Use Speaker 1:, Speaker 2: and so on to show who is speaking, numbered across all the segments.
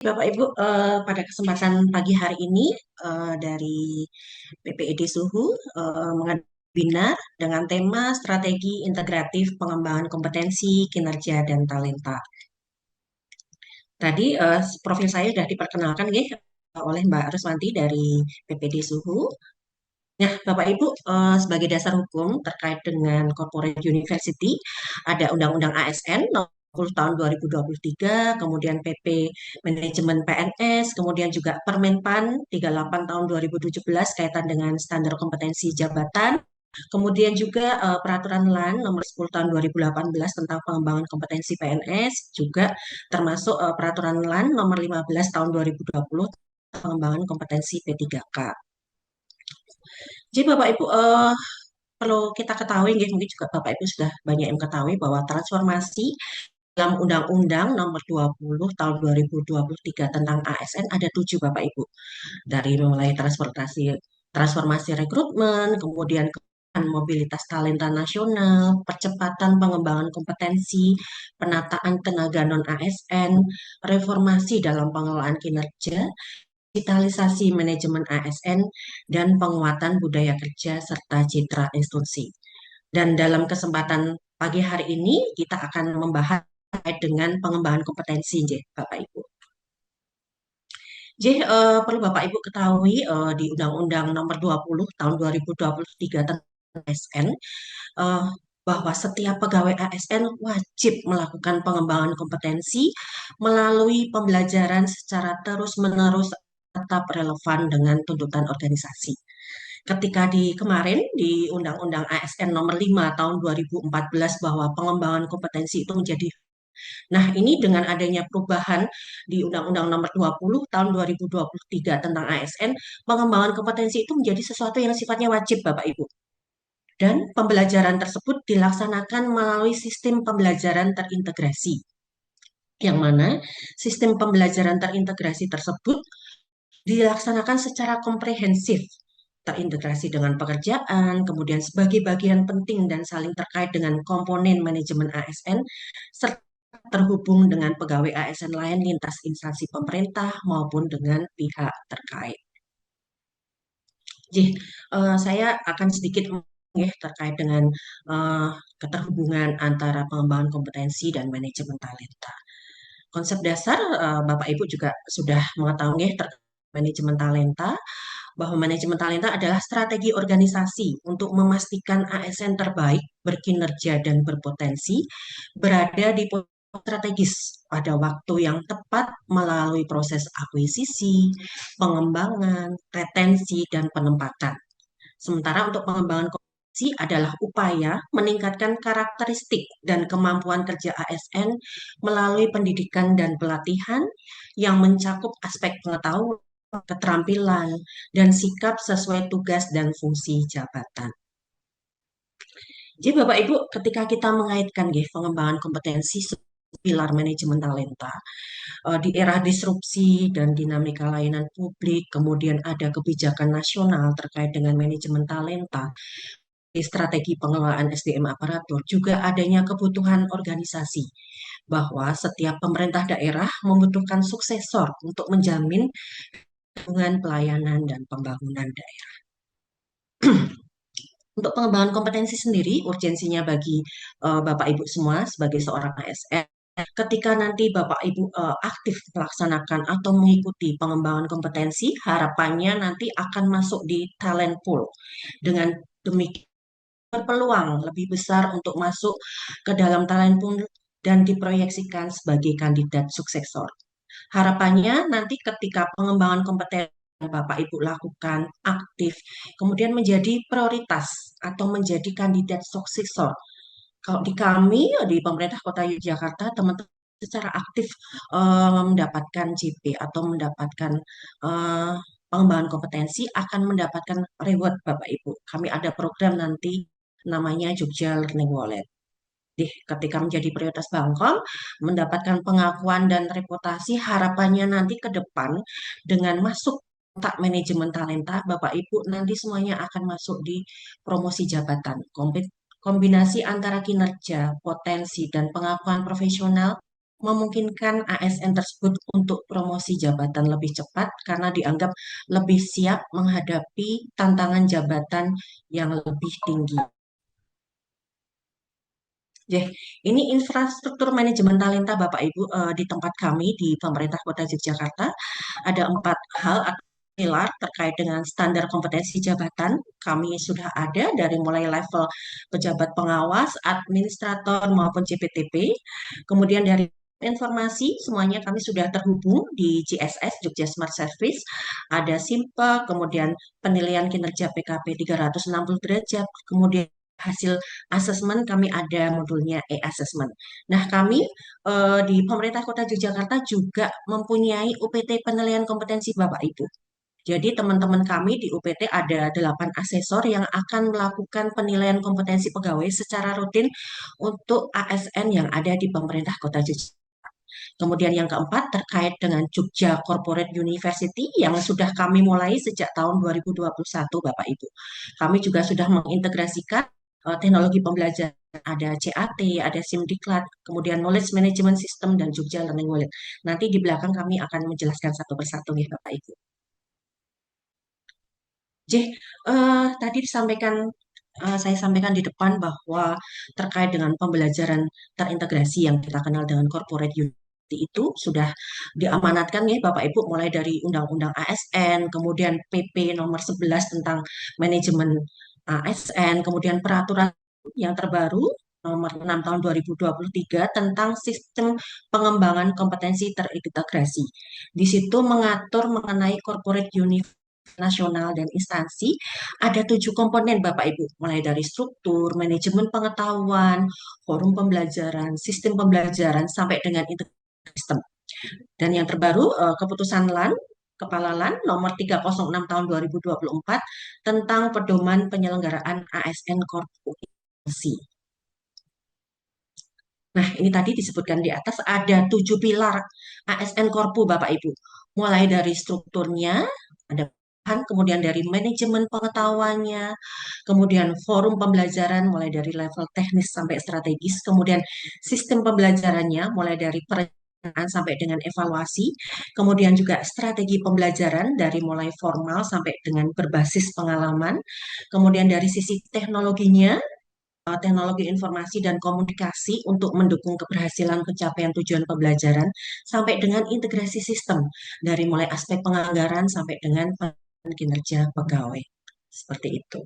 Speaker 1: Bapak Ibu, pada kesempatan pagi hari ini dari PPID Suhu mengadakan webinar dengan tema strategi integratif pengembangan kompetensi, kinerja, dan talenta. Tadi profil saya sudah diperkenalkan oleh Mbak Ruswanti dari PPD Suhu. Nah, Bapak Ibu, sebagai dasar hukum terkait dengan corporate university, ada Undang-Undang ASN nomor 10 tahun 2023, kemudian PP Manajemen PNS, kemudian juga Permenpan 38 tahun 2017 kaitan dengan standar kompetensi jabatan, kemudian juga Peraturan LAN nomor 10 tahun 2018 tentang pengembangan kompetensi PNS, juga termasuk Peraturan LAN nomor 15 tahun 2020 pengembangan kompetensi P3K. Jadi Bapak Ibu perlu kita ketahui, mungkin juga Bapak Ibu sudah banyak yang ketahui bahwa transformasi dalam Undang-Undang Nomor 20 Tahun 2023 tentang ASN ada 7 Bapak Ibu. Dari mulai transformasi rekrutmen, kemudian mobilitas talenta nasional, percepatan pengembangan kompetensi, penataan tenaga non ASN, reformasi dalam pengelolaan kinerja, digitalisasi manajemen ASN, dan penguatan budaya kerja serta citra institusi. Dan dalam kesempatan pagi hari ini kita akan membahas terkait dengan pengembangan kompetensi, Bapak Ibu. Jadi perlu Bapak Ibu ketahui di Undang-Undang Nomor 20 Tahun 2023 tentang ASN eh, bahwa setiap pegawai ASN wajib melakukan pengembangan kompetensi melalui pembelajaran secara terus-menerus tetap relevan dengan tuntutan organisasi. Ketika di kemarin di Undang-Undang ASN Nomor 5 Tahun 2014 bahwa pengembangan kompetensi itu menjadi. Nah, ini dengan adanya perubahan di Undang-Undang Nomor 20 Tahun 2023 tentang ASN, pengembangan kompetensi itu menjadi sesuatu yang sifatnya wajib, Bapak Ibu. Dan pembelajaran tersebut dilaksanakan melalui sistem pembelajaran terintegrasi. Yang mana sistem pembelajaran terintegrasi tersebut dilaksanakan secara komprehensif, terintegrasi dengan pekerjaan, kemudian sebagai bagian penting dan saling terkait dengan komponen manajemen ASN, serta terhubung dengan pegawai ASN lain lintas instansi pemerintah maupun dengan pihak terkait. Jadi, saya akan sedikit terkait dengan keterhubungan antara pengembangan kompetensi dan manajemen talenta. Konsep dasar Bapak Ibu juga sudah mengetahui terkait manajemen talenta, bahwa manajemen talenta adalah strategi organisasi untuk memastikan ASN terbaik, berkinerja dan berpotensi berada di posisi strategis pada waktu yang tepat melalui proses akuisisi, pengembangan, retensi, dan penempatan. Sementara untuk pengembangan kompetensi adalah upaya meningkatkan karakteristik dan kemampuan kerja ASN melalui pendidikan dan pelatihan yang mencakup aspek pengetahuan, keterampilan, dan sikap sesuai tugas dan fungsi jabatan. Jadi Bapak Ibu, ketika kita mengaitkan pengembangan kompetensi pilar manajemen talenta, di era disrupsi dan dinamika layanan publik, kemudian ada kebijakan nasional terkait dengan manajemen talenta, di strategi pengelolaan SDM aparatur, juga adanya kebutuhan organisasi bahwa setiap pemerintah daerah membutuhkan suksesor untuk menjamin hubungan pelayanan dan pembangunan daerah. Untuk pengembangan kompetensi sendiri, urgensinya bagi Bapak Ibu semua sebagai seorang ASN, ketika nanti Bapak Ibu aktif melaksanakan atau mengikuti pengembangan kompetensi, harapannya nanti akan masuk di talent pool. Dengan demikian berpeluang lebih besar untuk masuk ke dalam talent pool dan diproyeksikan sebagai kandidat suksesor. Harapannya nanti ketika pengembangan kompetensi yang Bapak Ibu lakukan aktif, kemudian menjadi prioritas atau menjadi kandidat suksesor. Kalau di kami, di pemerintah Kota Yogyakarta, teman-teman secara aktif mendapatkan JP atau mendapatkan eh, pengembangan kompetensi akan mendapatkan reward Bapak Ibu. Kami ada program nanti namanya Jogja Learning Wallet. Ketika menjadi prioritas Bangkok, mendapatkan pengakuan dan reputasi, harapannya nanti ke depan dengan masuk tak manajemen talenta, Bapak Ibu nanti semuanya akan masuk di promosi jabatan. Kombinasi antara kinerja, potensi, dan pengakuan profesional memungkinkan ASN tersebut untuk promosi jabatan lebih cepat karena dianggap lebih siap menghadapi tantangan jabatan yang lebih tinggi. Jadi, ini infrastruktur manajemen talenta Bapak Ibu di tempat kami di pemerintah Kota Yogyakarta ada 4 hal atau pilar terkait dengan standar kompetensi jabatan. Kami sudah ada dari mulai level pejabat pengawas, administrator maupun CPTP. Kemudian dari informasi semuanya kami sudah terhubung di JSS Jogja Smart Service. Ada SIMPE, kemudian penilaian kinerja PKP 360 derajat, kemudian hasil asesmen kami ada modulnya e-assessment. Nah, kami di pemerintah Kota Yogyakarta juga mempunyai UPT penilaian kompetensi Bapak Ibu. Jadi teman-teman kami di UPT ada 8 asesor yang akan melakukan penilaian kompetensi pegawai secara rutin untuk ASN yang ada di pemerintah Kota Yogyakarta. Kemudian yang keempat terkait dengan Jogja Corporate University yang sudah kami mulai sejak tahun 2021 Bapak Ibu. Kami juga sudah mengintegrasikan teknologi pembelajaran ada CAT, ada SIMDiklat, kemudian Knowledge Management System dan Jogja Learning Wallet. Nanti di belakang kami akan menjelaskan satu persatu ya Bapak Ibu. J, tadi disampaikan saya sampaikan di depan bahwa terkait dengan pembelajaran terintegrasi yang kita kenal dengan corporate unity itu sudah diamanatkan ya Bapak Ibu mulai dari Undang-Undang ASN, kemudian PP nomor 11 tentang manajemen ASN, kemudian peraturan yang terbaru nomor 6 tahun 2023 tentang sistem pengembangan kompetensi terintegrasi. Di situ mengatur mengenai corporate unit nasional dan instansi ada 7 komponen Bapak Ibu, mulai dari struktur, manajemen pengetahuan, forum pembelajaran, sistem pembelajaran, sampai dengan sistem. Dan yang terbaru, keputusan LAN, Kepala LAN nomor 306 tahun 2024 tentang pedoman penyelenggaraan ASN Korporasi. Nah, ini tadi disebutkan di atas ada 7 pilar ASN Korpu, Bapak Ibu. Mulai dari strukturnya, ada kemudian dari manajemen pengetahuannya, kemudian forum pembelajaran mulai dari level teknis sampai strategis, kemudian sistem pembelajarannya mulai dari perencanaan sampai dengan evaluasi, kemudian juga strategi pembelajaran dari mulai formal sampai dengan berbasis pengalaman, kemudian dari sisi teknologinya teknologi informasi dan komunikasi untuk mendukung keberhasilan pencapaian tujuan pembelajaran sampai dengan integrasi sistem dari mulai aspek penganggaran sampai dengan kinerja pegawai. Seperti itu.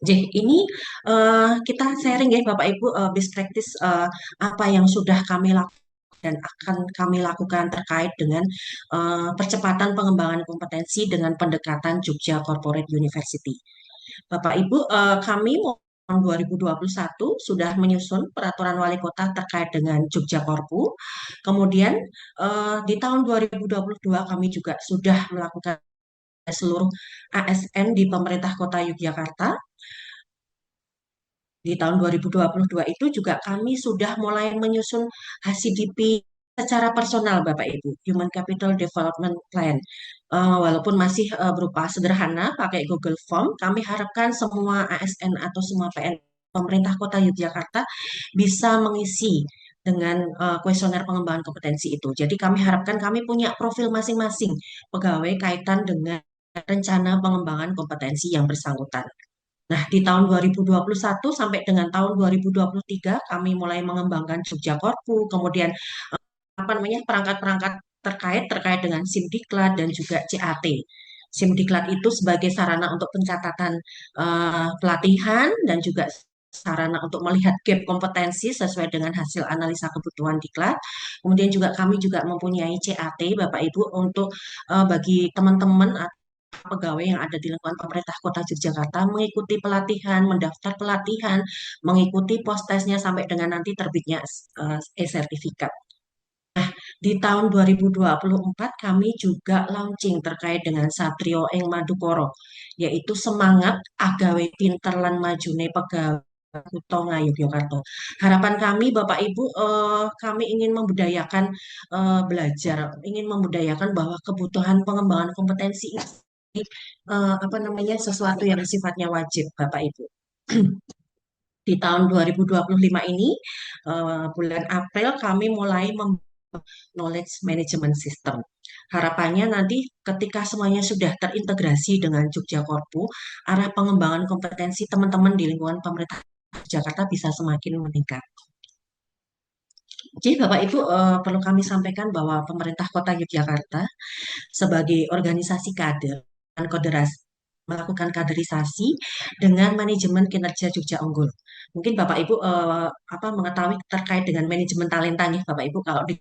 Speaker 1: Jadi ini kita sharing ya Bapak Ibu best practice apa yang sudah kami lakukan dan akan kami lakukan terkait dengan percepatan pengembangan kompetensi dengan pendekatan Jogja Corporate University. Bapak Ibu, kami tahun 2021 sudah menyusun peraturan wali kota terkait dengan Jogja Korpu. Kemudian di tahun 2022 kami juga sudah melakukan seluruh ASN di pemerintah kota Yogyakarta. Di tahun 2022 itu juga kami sudah mulai menyusun HCDP secara personal Bapak Ibu, Human Capital Development Plan. Walaupun masih berupa sederhana pakai Google Form, kami harapkan semua ASN atau semua PN pemerintah Kota Yogyakarta bisa mengisi dengan kuesioner pengembangan kompetensi itu. Jadi kami harapkan kami punya profil masing-masing pegawai kaitan dengan rencana pengembangan kompetensi yang bersangkutan. Nah, di tahun 2021 sampai dengan tahun 2023 kami mulai mengembangkan Jogja Korpu, kemudian apa namanya perangkat-perangkat terkait dengan SIMDiklat dan juga CAT. SIMDiklat itu sebagai sarana untuk pencatatan pelatihan dan juga sarana untuk melihat gap kompetensi sesuai dengan hasil analisa kebutuhan diklat. Kemudian juga kami juga mempunyai CAT Bapak Ibu untuk bagi teman-teman pegawai yang ada di lingkungan pemerintah Kota Yogyakarta mengikuti pelatihan, mendaftar pelatihan, mengikuti pos-tesnya sampai dengan nanti terbitnya e-sertifikat. Di tahun 2024 kami juga launching terkait dengan Satrio Ing Madukoro, yaitu semangat agawe pinter lan majune pegawai Kutha Ngayogyakarta. Harapan kami Bapak Ibu, kami ingin membudayakan belajar, ingin membudayakan bahwa kebutuhan pengembangan kompetensi ini apa namanya sesuatu yang sifatnya wajib Bapak Ibu. Di tahun 2025 ini, bulan April kami mulai knowledge management system. Harapannya nanti ketika semuanya sudah terintegrasi dengan Jogja Korpu, arah pengembangan kompetensi teman-teman di lingkungan pemerintah Jakarta bisa semakin meningkat. Jadi Bapak Ibu, perlu kami sampaikan bahwa pemerintah Kota Yogyakarta sebagai organisasi kader dan koderasi melakukan kaderisasi dengan manajemen kinerja Jogja Unggul. Mungkin Bapak Ibu apa mengetahui terkait dengan manajemen talenta nih Bapak Ibu, kalau di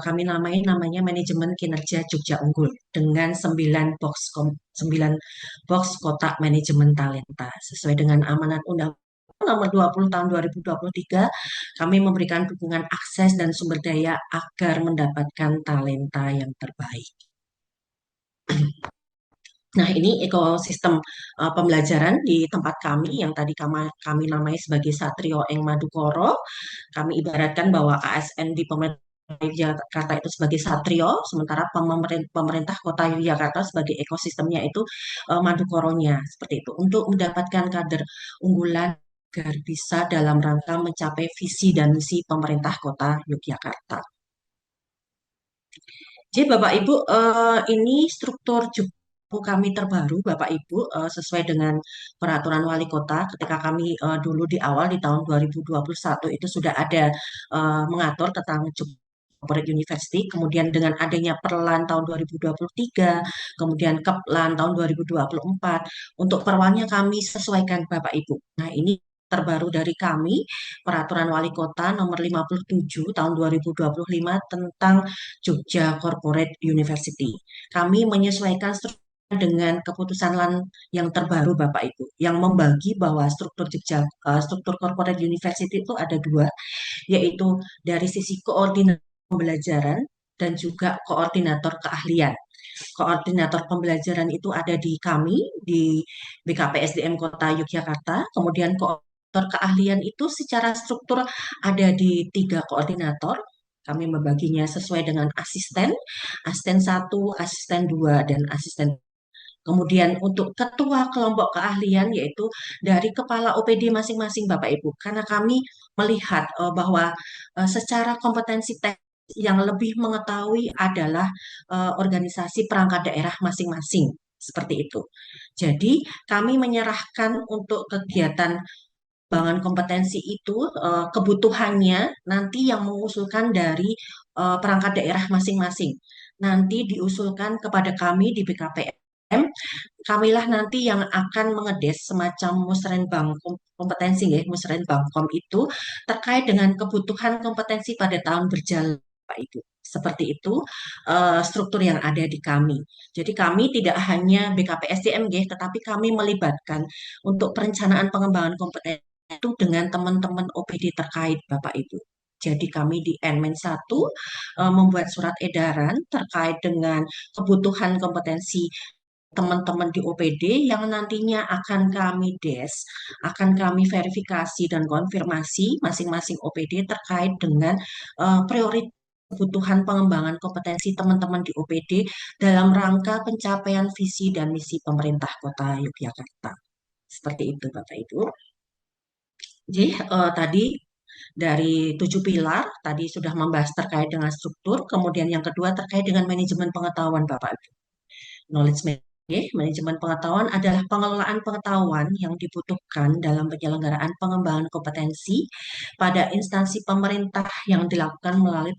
Speaker 1: kami namanya manajemen kinerja Jogja Unggul dengan 9 box kotak manajemen talenta sesuai dengan amanat undang nomor 20 tahun 2023. Kami memberikan dukungan akses dan sumber daya agar mendapatkan talenta yang terbaik. Nah, ini ekosistem pembelajaran di tempat kami yang tadi kami namai sebagai Satrio Eng Madukoro. Kami ibaratkan bahwa ASN di pemerintah Yogyakarta itu sebagai Satrio, sementara pemerintah Kota Yogyakarta sebagai ekosistemnya itu Madukoronya, seperti itu. Untuk mendapatkan kader unggulan agar bisa dalam rangka mencapai visi dan misi pemerintah Kota Yogyakarta. Jadi Bapak Ibu, ini struktur Jupu kami terbaru Bapak Ibu, sesuai dengan peraturan wali kota ketika kami dulu di awal di tahun 2021 itu sudah ada mengatur tentang Jupu Corporate University, kemudian dengan adanya Perlan tahun 2023, kemudian Keplan tahun 2024, untuk perwannya kami sesuaikan Bapak Ibu. Nah, ini terbaru dari kami, Peraturan Wali Kota nomor 57 tahun 2025 tentang Jogja Corporate University. Kami menyesuaikan struktur dengan keputusan LAN yang terbaru Bapak Ibu, yang membagi bahwa struktur corporate university itu ada dua, yaitu dari sisi koordinator pembelajaran dan juga koordinator keahlian. Koordinator pembelajaran itu ada di kami, di BKPSDM Kota Yogyakarta, kemudian koordinator keahlian itu secara struktur ada di 3 koordinator. Kami membaginya sesuai dengan asisten, asisten 1, asisten 2, dan asisten. Kemudian untuk ketua kelompok keahlian yaitu dari kepala OPD masing-masing Bapak Ibu. Karena kami melihat bahwa secara kompetensi teknis yang lebih mengetahui adalah organisasi perangkat daerah masing-masing. Seperti itu. Jadi kami menyerahkan untuk kegiatan pengembangan kompetensi itu kebutuhannya nanti yang mengusulkan dari perangkat daerah masing-masing. Nanti diusulkan kepada kami di BKPM, kamilah nanti yang akan mengedes semacam musrenbang kompetensi ya, musrenbangkom itu terkait dengan kebutuhan kompetensi pada tahun berjalan Pak Ibu. Seperti itu struktur yang ada di kami. Jadi kami tidak hanya BKPSDM, tetapi kami melibatkan untuk perencanaan pengembangan kompetensi itu dengan teman-teman OPD terkait Bapak Ibu. Jadi kami di Nmen 1 membuat surat edaran terkait dengan kebutuhan kompetensi teman-teman di OPD yang nantinya akan kami akan kami verifikasi dan konfirmasi masing-masing OPD terkait dengan prioritas kebutuhan pengembangan kompetensi teman-teman di OPD dalam rangka pencapaian visi dan misi pemerintah Kota Yogyakarta. Seperti itu Bapak Ibu. Jadi tadi dari 7 pilar, tadi sudah membahas terkait dengan struktur, kemudian yang kedua terkait dengan manajemen pengetahuan Bapak Ibu. Knowledge management. Manajemen pengetahuan adalah pengelolaan pengetahuan yang dibutuhkan dalam penyelenggaraan pengembangan kompetensi pada instansi pemerintah yang dilakukan melalui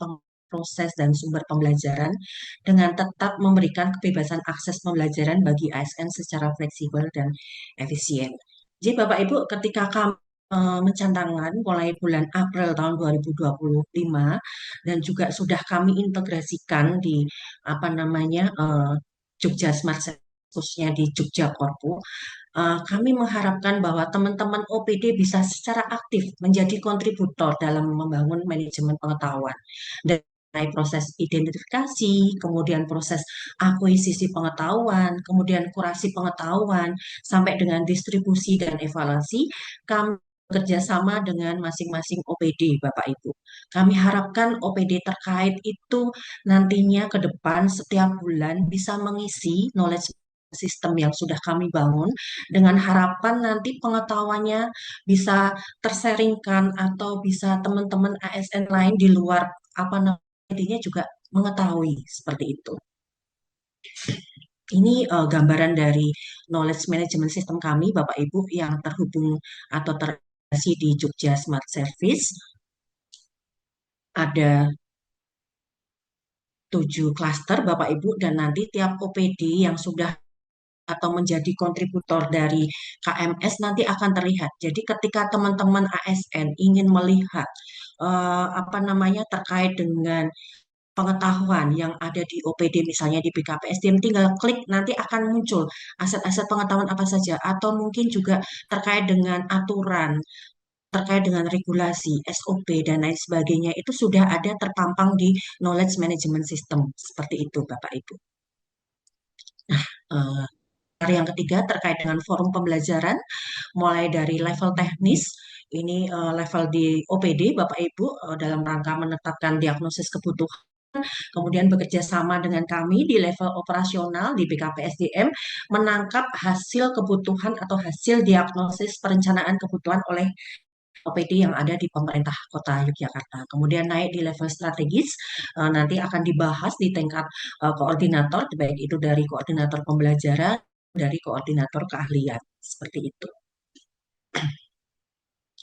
Speaker 1: proses dan sumber pembelajaran dengan tetap memberikan kebebasan akses pembelajaran bagi ASN secara fleksibel dan efisien. Jadi Bapak Ibu, ketika kami mencanangkan mulai bulan April tahun 2025 dan juga sudah kami integrasikan di apa namanya Jogja Smart Center, khususnya di Jogja Korpu, kami mengharapkan bahwa teman-teman OPD bisa secara aktif menjadi kontributor dalam membangun manajemen pengetahuan. Dari proses identifikasi, kemudian proses akuisisi pengetahuan, kemudian kurasi pengetahuan, sampai dengan distribusi dan evaluasi, kami bekerjasama dengan masing-masing OPD, Bapak Ibu. Kami harapkan OPD terkait itu nantinya ke depan setiap bulan bisa mengisi knowledge sistem yang sudah kami bangun dengan harapan nanti pengetahuannya bisa terseringkan atau bisa teman-teman ASN lain di luar apa namanya juga mengetahui seperti itu. Ini gambaran dari knowledge management system kami, Bapak Ibu, yang terhubung atau terintegrasi di Jogja Smart Service. Ada 7 klaster, Bapak Ibu, dan nanti tiap OPD yang sudah atau menjadi kontributor dari KMS nanti akan terlihat. Jadi ketika teman-teman ASN ingin melihat apa namanya terkait dengan pengetahuan yang ada di OPD misalnya di BKPSDM tinggal klik nanti akan muncul aset-aset pengetahuan apa saja atau mungkin juga terkait dengan aturan terkait dengan regulasi SOP dan lain sebagainya itu sudah ada terpampang di knowledge management system seperti itu Bapak Ibu. Nah, yang ketiga terkait dengan forum pembelajaran mulai dari level teknis ini level di OPD Bapak Ibu dalam rangka menetapkan diagnosis kebutuhan. Kemudian bekerja sama dengan kami di level operasional di BKPSDM menangkap hasil kebutuhan atau hasil diagnosis perencanaan kebutuhan oleh OPD yang ada di pemerintah Kota Yogyakarta. Kemudian naik di level strategis, nanti akan dibahas di tingkat koordinator, baik itu dari koordinator pembelajaran, dari koordinator keahlian, seperti itu.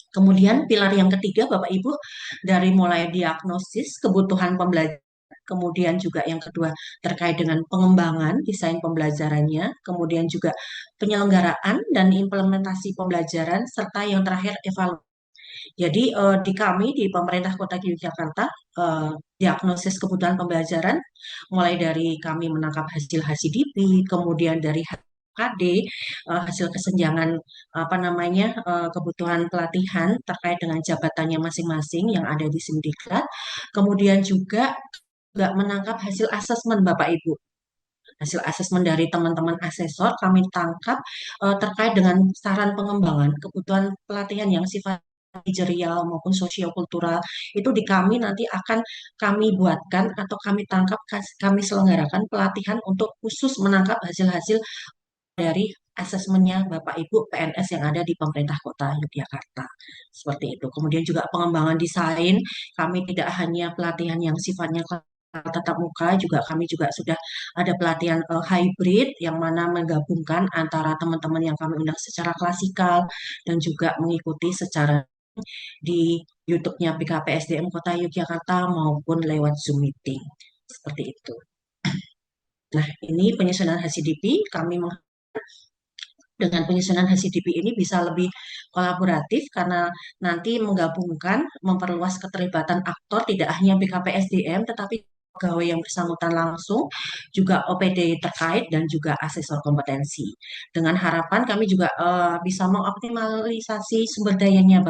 Speaker 1: Kemudian pilar yang ketiga, Bapak Ibu, dari mulai diagnosis kebutuhan pembelajaran, kemudian juga yang kedua terkait dengan pengembangan desain pembelajarannya, kemudian juga penyelenggaraan dan implementasi pembelajaran, serta yang terakhir evaluasi. Jadi di kami di pemerintah Kota Yogyakarta diagnosis kebutuhan pembelajaran mulai dari kami menangkap hasil HCDP, kemudian dari KD, hasil kesenjangan apa namanya kebutuhan pelatihan terkait dengan jabatannya masing-masing yang ada di Simdiklat, kemudian juga menangkap hasil asesmen Bapak Ibu. Hasil asesmen dari teman-teman asesor kami tangkap terkait dengan saran pengembangan kebutuhan pelatihan yang sifatnya manajerial maupun sosiokultural itu di kami nanti akan kami buatkan atau kami tangkap kami selenggarakan pelatihan untuk khusus menangkap hasil-hasil dari asesmennya Bapak Ibu PNS yang ada di pemerintah Kota Yogyakarta. Seperti itu. Kemudian juga pengembangan desain, kami tidak hanya pelatihan yang sifatnya tatap muka, juga kami juga sudah ada pelatihan hybrid yang mana menggabungkan antara teman-teman yang kami undang secara klasikal dan juga mengikuti secara di YouTube-nya BKPSDM Kota Yogyakarta maupun lewat Zoom meeting. Seperti itu. Nah, ini penyusunan HCDP kami dengan penyusunan HCDP ini bisa lebih kolaboratif karena nanti menggabungkan, memperluas keterlibatan aktor tidak hanya BKPSDM tetapi pegawai yang bersangkutan langsung, juga OPD terkait dan juga asesor kompetensi. Dengan harapan kami juga bisa mengoptimalisasi sumber dayanya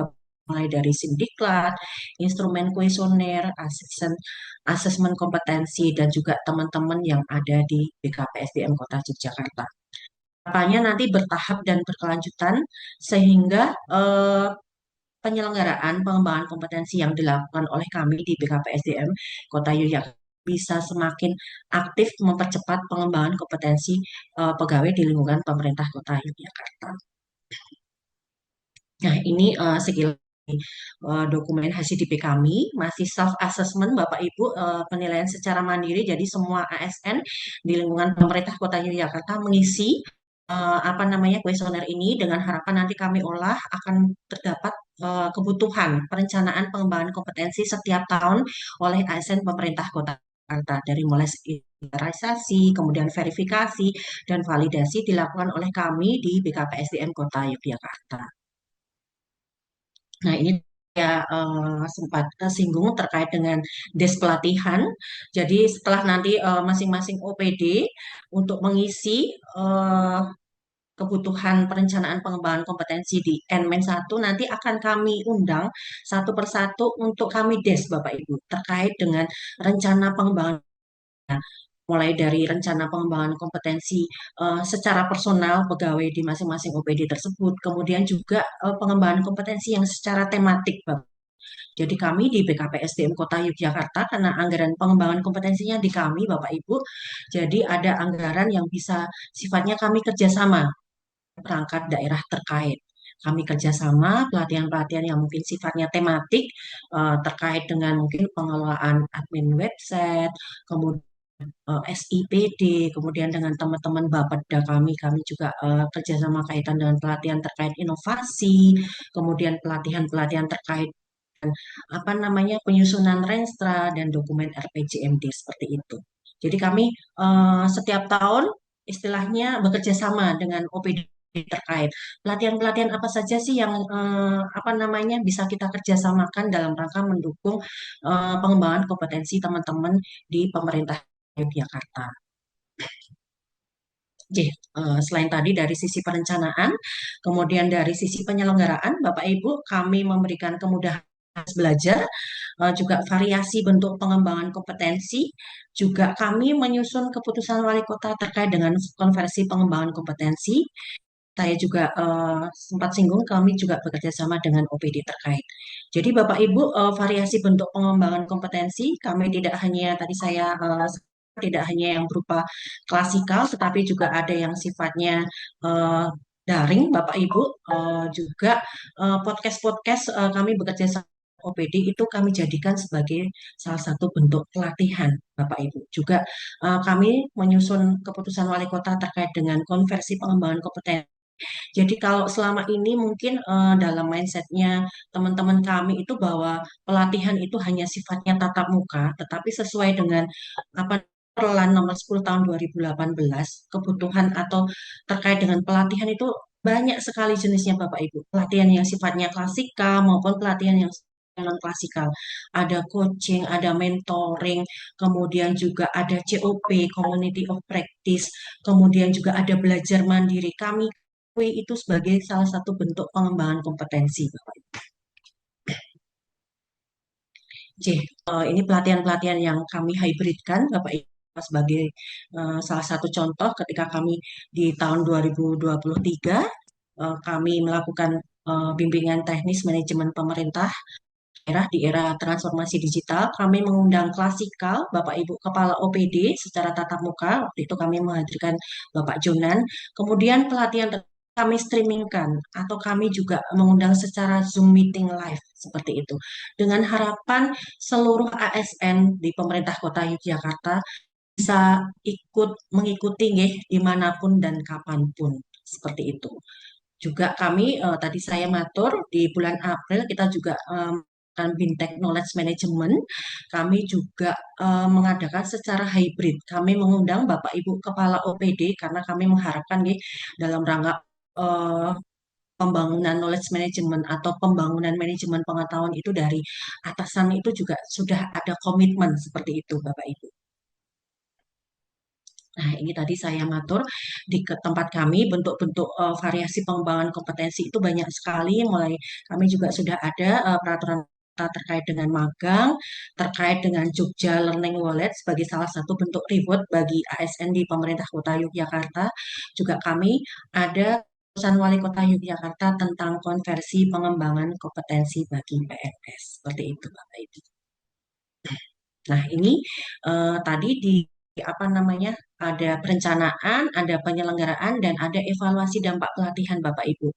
Speaker 1: mulai dari sindiklat, instrumen kuesioner, asesmen kompetensi, dan juga teman-teman yang ada di BKPSDM Kota Yogyakarta. Harapannya nanti bertahap dan berkelanjutan sehingga penyelenggaraan pengembangan kompetensi yang dilakukan oleh kami di BKPSDM Kota Yogyakarta bisa semakin aktif mempercepat pengembangan kompetensi pegawai di lingkungan pemerintah Kota Yogyakarta. Nah, ini sekilas dokumen HCDP kami masih self assessment Bapak Ibu penilaian secara mandiri jadi semua ASN di lingkungan pemerintah Kota Yogyakarta mengisi apa namanya kuesioner ini dengan harapan nanti kami olah akan terdapat kebutuhan perencanaan pengembangan kompetensi setiap tahun oleh ASN pemerintah Kota Jakarta dari mulai inventarisasi, kemudian verifikasi dan validasi dilakukan oleh kami di BKPSDM Kota Yogyakarta. Nah, ini saya sempat singgung terkait dengan des pelatihan. Jadi setelah nanti masing-masing OPD untuk mengisi kebutuhan perencanaan pengembangan kompetensi di NMen 1 nanti akan kami undang satu persatu untuk kami des Bapak Ibu terkait dengan rencana pengembangan mulai dari rencana pengembangan kompetensi secara personal pegawai di masing-masing OPD tersebut, kemudian juga pengembangan kompetensi yang secara tematik, Bapak. Jadi kami di BKPSDM Kota Yogyakarta, karena anggaran pengembangan kompetensinya di kami, Bapak Ibu, jadi ada anggaran yang bisa sifatnya kami kerjasama perangkat daerah terkait. Kami kerjasama pelatihan-pelatihan yang mungkin sifatnya tematik terkait dengan mungkin pengelolaan admin website, kemudian SIPD, kemudian dengan teman-teman Bapeda kami juga kerjasama kaitan dengan pelatihan terkait inovasi, kemudian pelatihan-pelatihan terkait apa namanya penyusunan renstra dan dokumen RPJMD seperti itu. Jadi kami setiap tahun istilahnya bekerja sama dengan OPD terkait pelatihan-pelatihan apa saja sih yang apa namanya bisa kita kerjasamakan dalam rangka mendukung pengembangan kompetensi teman-teman di pemerintah Yogyakarta. Oke, selain tadi dari sisi perencanaan, kemudian dari sisi penyelenggaraan, Bapak Ibu, kami memberikan kemudahan belajar, juga variasi bentuk pengembangan kompetensi, juga kami menyusun keputusan wali kota terkait dengan konversi pengembangan kompetensi. Saya juga sempat singgung, kami juga bekerja sama dengan OPD terkait. Jadi Bapak Ibu, variasi bentuk pengembangan kompetensi, kami tidak hanya tadi saya tidak hanya yang berupa klasikal, tetapi juga ada yang sifatnya eh, daring, Bapak Ibu, juga podcast-podcast kami bekerja sama OPD itu kami jadikan sebagai salah satu bentuk pelatihan, Bapak Ibu. Juga kami menyusun keputusan wali kota terkait dengan konversi pengembangan kompetensi. Jadi kalau selama ini mungkin dalam mindsetnya teman-teman kami itu bahwa pelatihan itu hanya sifatnya tatap muka, tetapi sesuai dengan apa Perlan nomor 10 tahun 2018, kebutuhan atau terkait dengan pelatihan itu banyak sekali jenisnya Bapak Ibu. Pelatihan yang sifatnya klasikal maupun pelatihan yang non klasikal. Ada coaching, ada mentoring, kemudian juga ada COP, Community of Practice, kemudian juga ada belajar mandiri. Kami itu sebagai salah satu bentuk pengembangan kompetensi, Bapak Ibu. C, ini pelatihan-pelatihan yang kami hybridkan, Bapak Ibu, sebagai salah satu contoh ketika kami di tahun 2023 kami melakukan bimbingan teknis manajemen pemerintah daerah di era transformasi digital. Kami mengundang klasikal Bapak Ibu Kepala OPD secara tatap muka. Waktu itu kami menghadirkan Bapak Jonan. Kemudian pelatihan kami streamingkan atau kami juga mengundang secara Zoom meeting live seperti itu. Dengan harapan seluruh ASN di pemerintah kota Yogyakarta bisa ikut mengikuti nggih dimanapun dan kapanpun seperti itu. Juga kami tadi saya matur di bulan April kita juga melakukan Bintek Knowledge Management. Kami juga mengadakan secara hybrid. Kami mengundang Bapak Ibu Kepala OPD karena kami mengharapkan nih dalam rangka eh, pembangunan knowledge management atau pembangunan manajemen pengetahuan itu dari atasan itu juga sudah ada komitmen seperti itu Bapak Ibu. Nah, ini tadi saya matur di tempat kami bentuk-bentuk variasi pengembangan kompetensi itu banyak sekali. Mulai kami juga sudah ada peraturan terkait dengan magang, terkait dengan Jogja Learning Wallet sebagai salah satu bentuk reward bagi ASN di pemerintah Kota Yogyakarta. Juga kami ada keputusan Wali Kota Yogyakarta tentang konversi pengembangan kompetensi bagi PNS. Seperti itu, Bapak Ibu. Nah, ini tadi di apa namanya? Ada perencanaan, ada penyelenggaraan, dan ada evaluasi dampak pelatihan Bapak Ibu.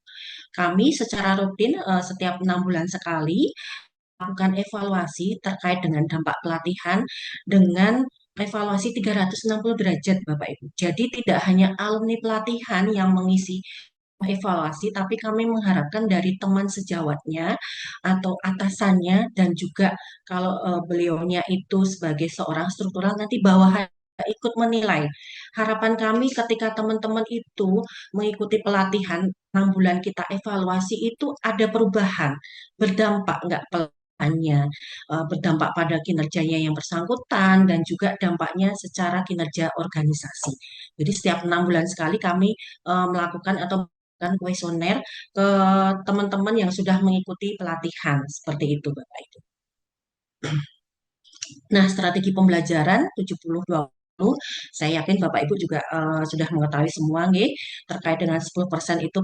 Speaker 1: Kami secara rutin setiap 6 bulan sekali melakukan evaluasi terkait dengan dampak pelatihan dengan evaluasi 360 derajat Bapak Ibu. Jadi tidak hanya alumni pelatihan yang mengisi evaluasi, tapi kami mengharapkan dari teman sejawatnya atau atasannya dan juga kalau beliaunya itu sebagai seorang struktural nanti bawahan ikut menilai. Harapan kami ketika teman-teman itu mengikuti pelatihan 6 bulan kita evaluasi itu ada perubahan, berdampak enggak pelatihannya, berdampak pada kinerjanya yang bersangkutan dan juga dampaknya secara kinerja organisasi. Jadi setiap 6 bulan sekali kami melakukan atau kan kuesioner ke teman-teman yang sudah mengikuti pelatihan seperti itu Bapak Ibu. Nah, strategi pembelajaran 70-20 saya yakin Bapak Ibu juga sudah mengetahui semua nih terkait dengan 10% itu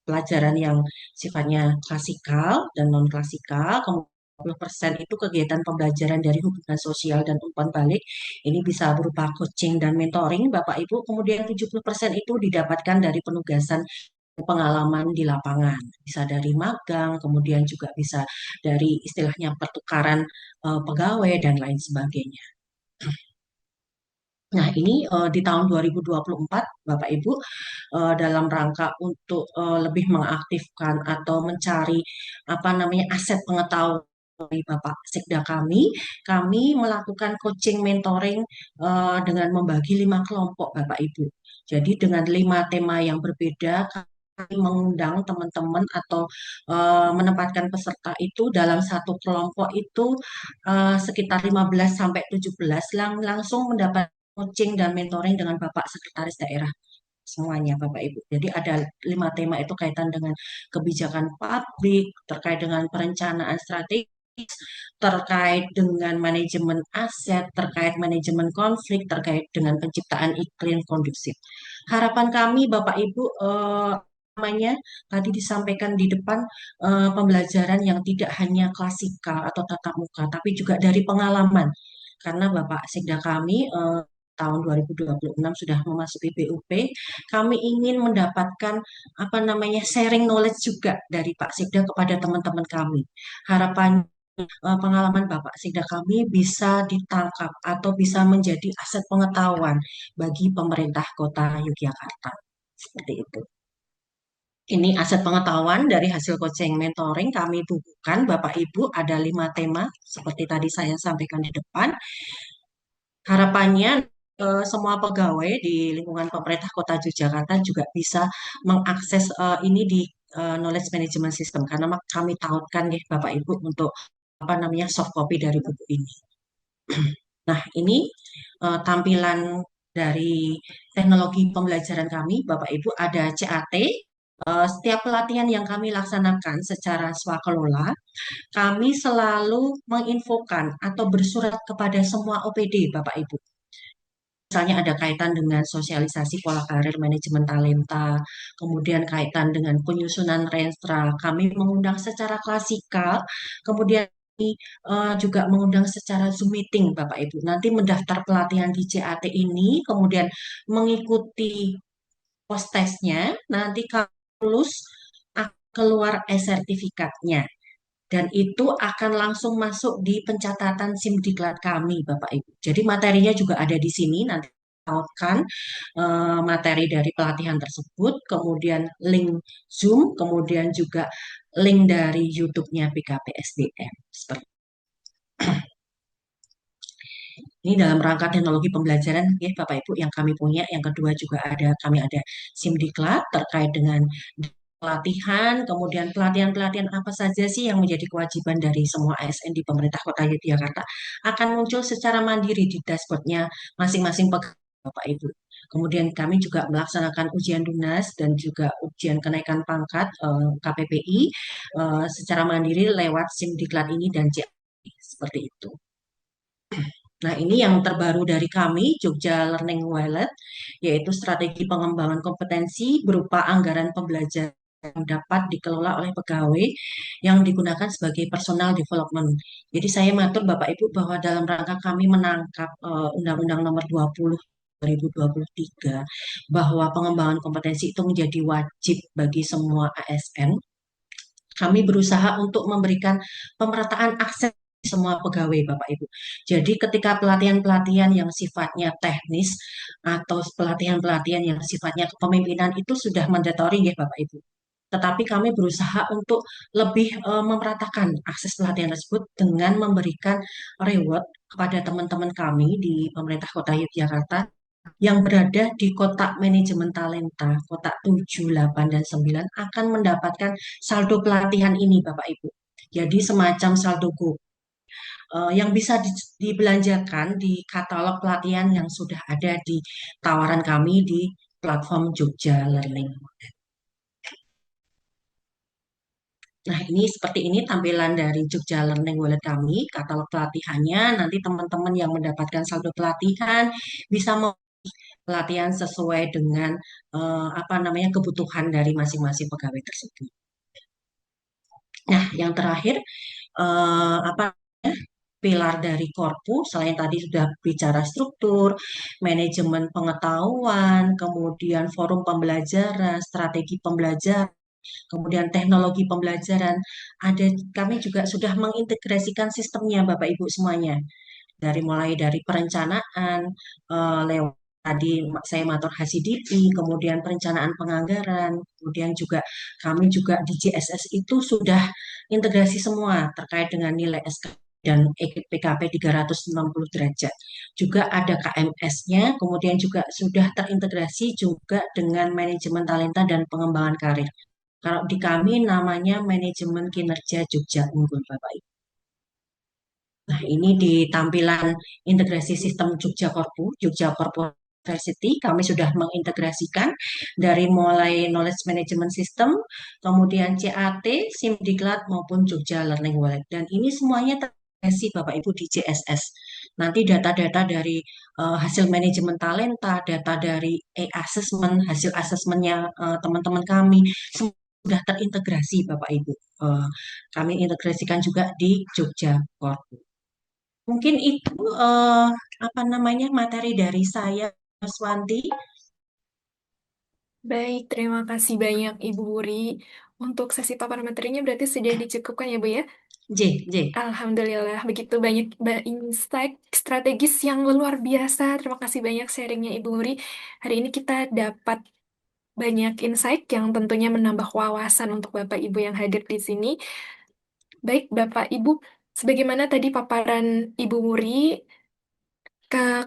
Speaker 1: pelajaran yang sifatnya klasikal dan non klasikal, kemudian 20% itu kegiatan pembelajaran dari hubungan sosial dan umpan balik. Ini bisa berupa coaching dan mentoring, Bapak Ibu. Kemudian 70% itu didapatkan dari penugasan pengalaman di lapangan. Bisa dari magang, kemudian juga bisa dari istilahnya pertukaran pegawai dan lain sebagainya. Nah, ini di tahun 2024, Bapak Ibu, dalam rangka untuk lebih mengaktifkan atau mencari apa namanya aset pengetahuan dari Bapak Sekda kami melakukan coaching mentoring dengan membagi 5 kelompok, Bapak Ibu. Jadi dengan 5 tema yang berbeda, kami mengundang teman-teman atau menempatkan peserta itu dalam satu kelompok itu sekitar 15 sampai 17 langsung mendapat coaching dan mentoring dengan Bapak Sekretaris Daerah semuanya Bapak Ibu. Jadi ada 5 tema itu kaitan dengan kebijakan publik, terkait dengan perencanaan strategis, terkait dengan manajemen aset, terkait manajemen konflik, terkait dengan penciptaan iklim kondusif. Harapan kami Bapak Ibu namanya tadi disampaikan di depan pembelajaran yang tidak hanya klasikal atau tatap muka, tapi juga dari pengalaman. Karena Bapak Sekda kami tahun 2026 sudah memasuki BUP, kami ingin mendapatkan apa namanya sharing knowledge juga dari Pak Sekda kepada teman-teman kami. Harapan pengalaman Bapak Sekda kami bisa ditangkap atau bisa menjadi aset pengetahuan bagi pemerintah Kota Yogyakarta. Seperti itu. Ini aset pengetahuan dari hasil coaching mentoring kami bukukan Bapak Ibu ada 5 tema seperti tadi saya sampaikan di depan. Harapannya semua pegawai di lingkungan pemerintah Kota Yogyakarta juga bisa mengakses ini di knowledge management system karena kami tautkan ya Bapak Ibu untuk apa namanya soft copy dari buku ini. Nah, ini tampilan dari teknologi pembelajaran kami, Bapak Ibu, ada CAT. Setiap pelatihan yang kami laksanakan secara swakelola, kami selalu menginfokan atau bersurat kepada semua OPD, Bapak Ibu. Misalnya ada kaitan dengan sosialisasi pola karir manajemen talenta, kemudian kaitan dengan penyusunan renstra, kami mengundang secara klasikal, kemudian juga mengundang secara Zoom meeting Bapak Ibu. Nanti mendaftar pelatihan di CAT ini, kemudian mengikuti post testnya, nanti kalau lulus akan keluar e-sertifikatnya. Dan itu akan langsung masuk di pencatatan SIM diklat kami, Bapak Ibu. Jadi materinya juga ada di sini, nanti tautkan materi dari pelatihan tersebut, kemudian link Zoom, kemudian juga link dari YouTube-nya BKPSDM. Seperti ini dalam rangka teknologi pembelajaran ya Bapak Ibu yang kami punya. Yang kedua juga kami ada SIMDiklat terkait dengan pelatihan, kemudian pelatihan-pelatihan apa saja sih yang menjadi kewajiban dari semua ASN di pemerintah Kota Yogyakarta akan muncul secara mandiri di dashboardnya masing-masing pegawai Bapak Ibu. Kemudian kami juga melaksanakan ujian DUNAS dan juga ujian kenaikan pangkat KPPI secara mandiri lewat SIMDiklat ini dan CAI seperti itu. Nah, ini yang terbaru dari kami, Jogja Learning Wallet, yaitu strategi pengembangan kompetensi berupa anggaran pembelajaran yang dapat dikelola oleh pegawai yang digunakan sebagai personal development. Jadi saya matur Bapak Ibu bahwa dalam rangka kami menangkap Undang-Undang Nomor 20 2023 bahwa pengembangan kompetensi itu menjadi wajib bagi semua ASN, kami berusaha untuk memberikan pemerataan akses semua pegawai Bapak Ibu. Jadi ketika pelatihan-pelatihan yang sifatnya teknis atau pelatihan-pelatihan yang sifatnya kepemimpinan itu sudah mandatory ya Bapak Ibu. Tetapi kami berusaha untuk lebih memeratakan akses pelatihan tersebut dengan memberikan reward kepada teman-teman kami di pemerintah Kota Yogyakarta yang berada di kotak manajemen talenta, kotak 7, 8, dan 9 akan mendapatkan saldo pelatihan ini Bapak Ibu. Jadi semacam saldo go yang bisa dibelanjakan di katalog pelatihan yang sudah ada di tawaran kami di platform Jogja Learning. Nah, ini seperti ini tampilan dari Jogja Learning Wallet kami, katalog pelatihannya. Nanti teman-teman yang mendapatkan saldo pelatihan bisa pelatihan sesuai dengan apa namanya kebutuhan dari masing-masing pegawai tersebut. Nah, yang terakhir apa pilar dari Korpu, selain tadi sudah bicara struktur, manajemen pengetahuan, kemudian forum pembelajaran, strategi pembelajaran, kemudian teknologi pembelajaran, ada kami juga sudah mengintegrasikan sistemnya Bapak Ibu semuanya. Mulai dari perencanaan lewat tadi saya matur HCDP, kemudian perencanaan penganggaran, kemudian juga kami juga di JSS itu sudah integrasi semua terkait dengan nilai SK dan PKP 360 derajat. Juga ada KMS-nya, kemudian juga sudah terintegrasi juga dengan manajemen talenta dan pengembangan karir. Kalau di kami namanya manajemen kinerja Jogja Unggul, Bapak Ibu. Nah, ini di tampilan integrasi sistem Jogja Korpu, Jogja Korpu University, kami sudah mengintegrasikan dari mulai Knowledge Management System, kemudian CAT, SIMDiklat, maupun Jogja Learning Wallet. Dan ini semuanya terintegrasi Bapak Ibu di JSS. Nanti data-data dari hasil manajemen talenta, data dari e-assessment, hasil asesmennya teman-teman kami, semua sudah terintegrasi Bapak Ibu. Kami integrasikan juga di Jogja Korpu. Mungkin itu apa namanya materi dari saya, Mas Wanti.
Speaker 2: Baik, terima kasih banyak Ibu Wuri. Untuk sesi paparan materinya berarti sudah dicukupkan ya Bu ya?
Speaker 1: J, J.
Speaker 2: Alhamdulillah, begitu banyak insight strategis yang luar biasa. Terima kasih banyak sharingnya Ibu Wuri. Hari ini kita dapat banyak insight yang tentunya menambah wawasan untuk Bapak Ibu yang hadir di sini. Baik, Bapak Ibu, sebagaimana tadi paparan Ibu Wuri,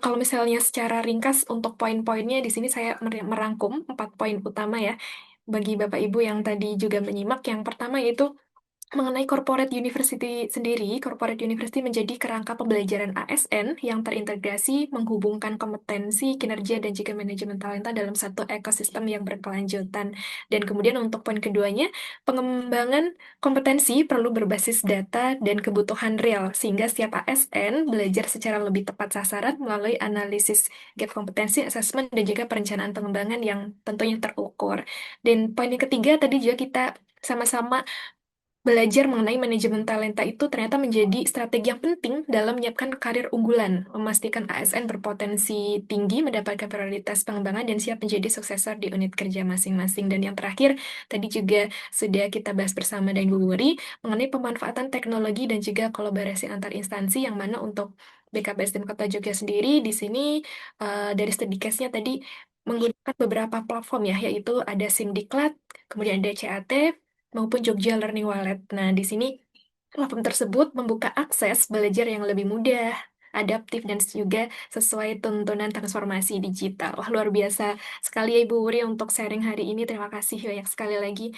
Speaker 2: kalau misalnya secara ringkas untuk poin-poinnya di sini saya merangkum 4 poin utama ya bagi Bapak Ibu yang tadi juga menyimak. Yang pertama yaitu mengenai corporate university sendiri. Corporate university menjadi kerangka pembelajaran ASN yang terintegrasi, menghubungkan kompetensi, kinerja, dan juga manajemen talenta dalam satu ekosistem yang berkelanjutan. Dan kemudian untuk poin keduanya, pengembangan kompetensi perlu berbasis data dan kebutuhan real, sehingga setiap ASN belajar secara lebih tepat sasaran melalui analisis gap kompetensi, assessment, dan juga perencanaan pengembangan yang tentunya terukur. Dan poin yang ketiga tadi juga kita sama-sama belajar mengenai manajemen talenta itu ternyata menjadi strategi yang penting dalam menyiapkan karir unggulan, memastikan ASN berpotensi tinggi, mendapatkan prioritas pengembangan, dan siap menjadi suksesor di unit kerja masing-masing. Dan yang terakhir, tadi juga sudah kita bahas bersama dengan Bu Wuri mengenai pemanfaatan teknologi dan juga kolaborasi antar instansi yang mana untuk BKPSDM Kota Jogja sendiri di sini dari studi case-nya tadi menggunakan beberapa platform ya, yaitu ada SIMDiklat, kemudian ada CAT, maupun Jogja Learning Wallet. Nah, di sini platform tersebut membuka akses belajar yang lebih mudah, adaptif, dan juga sesuai tuntunan transformasi digital. Wah, luar biasa sekali ya Ibu Wuri untuk sharing hari ini. Terima kasih banyak sekali lagi.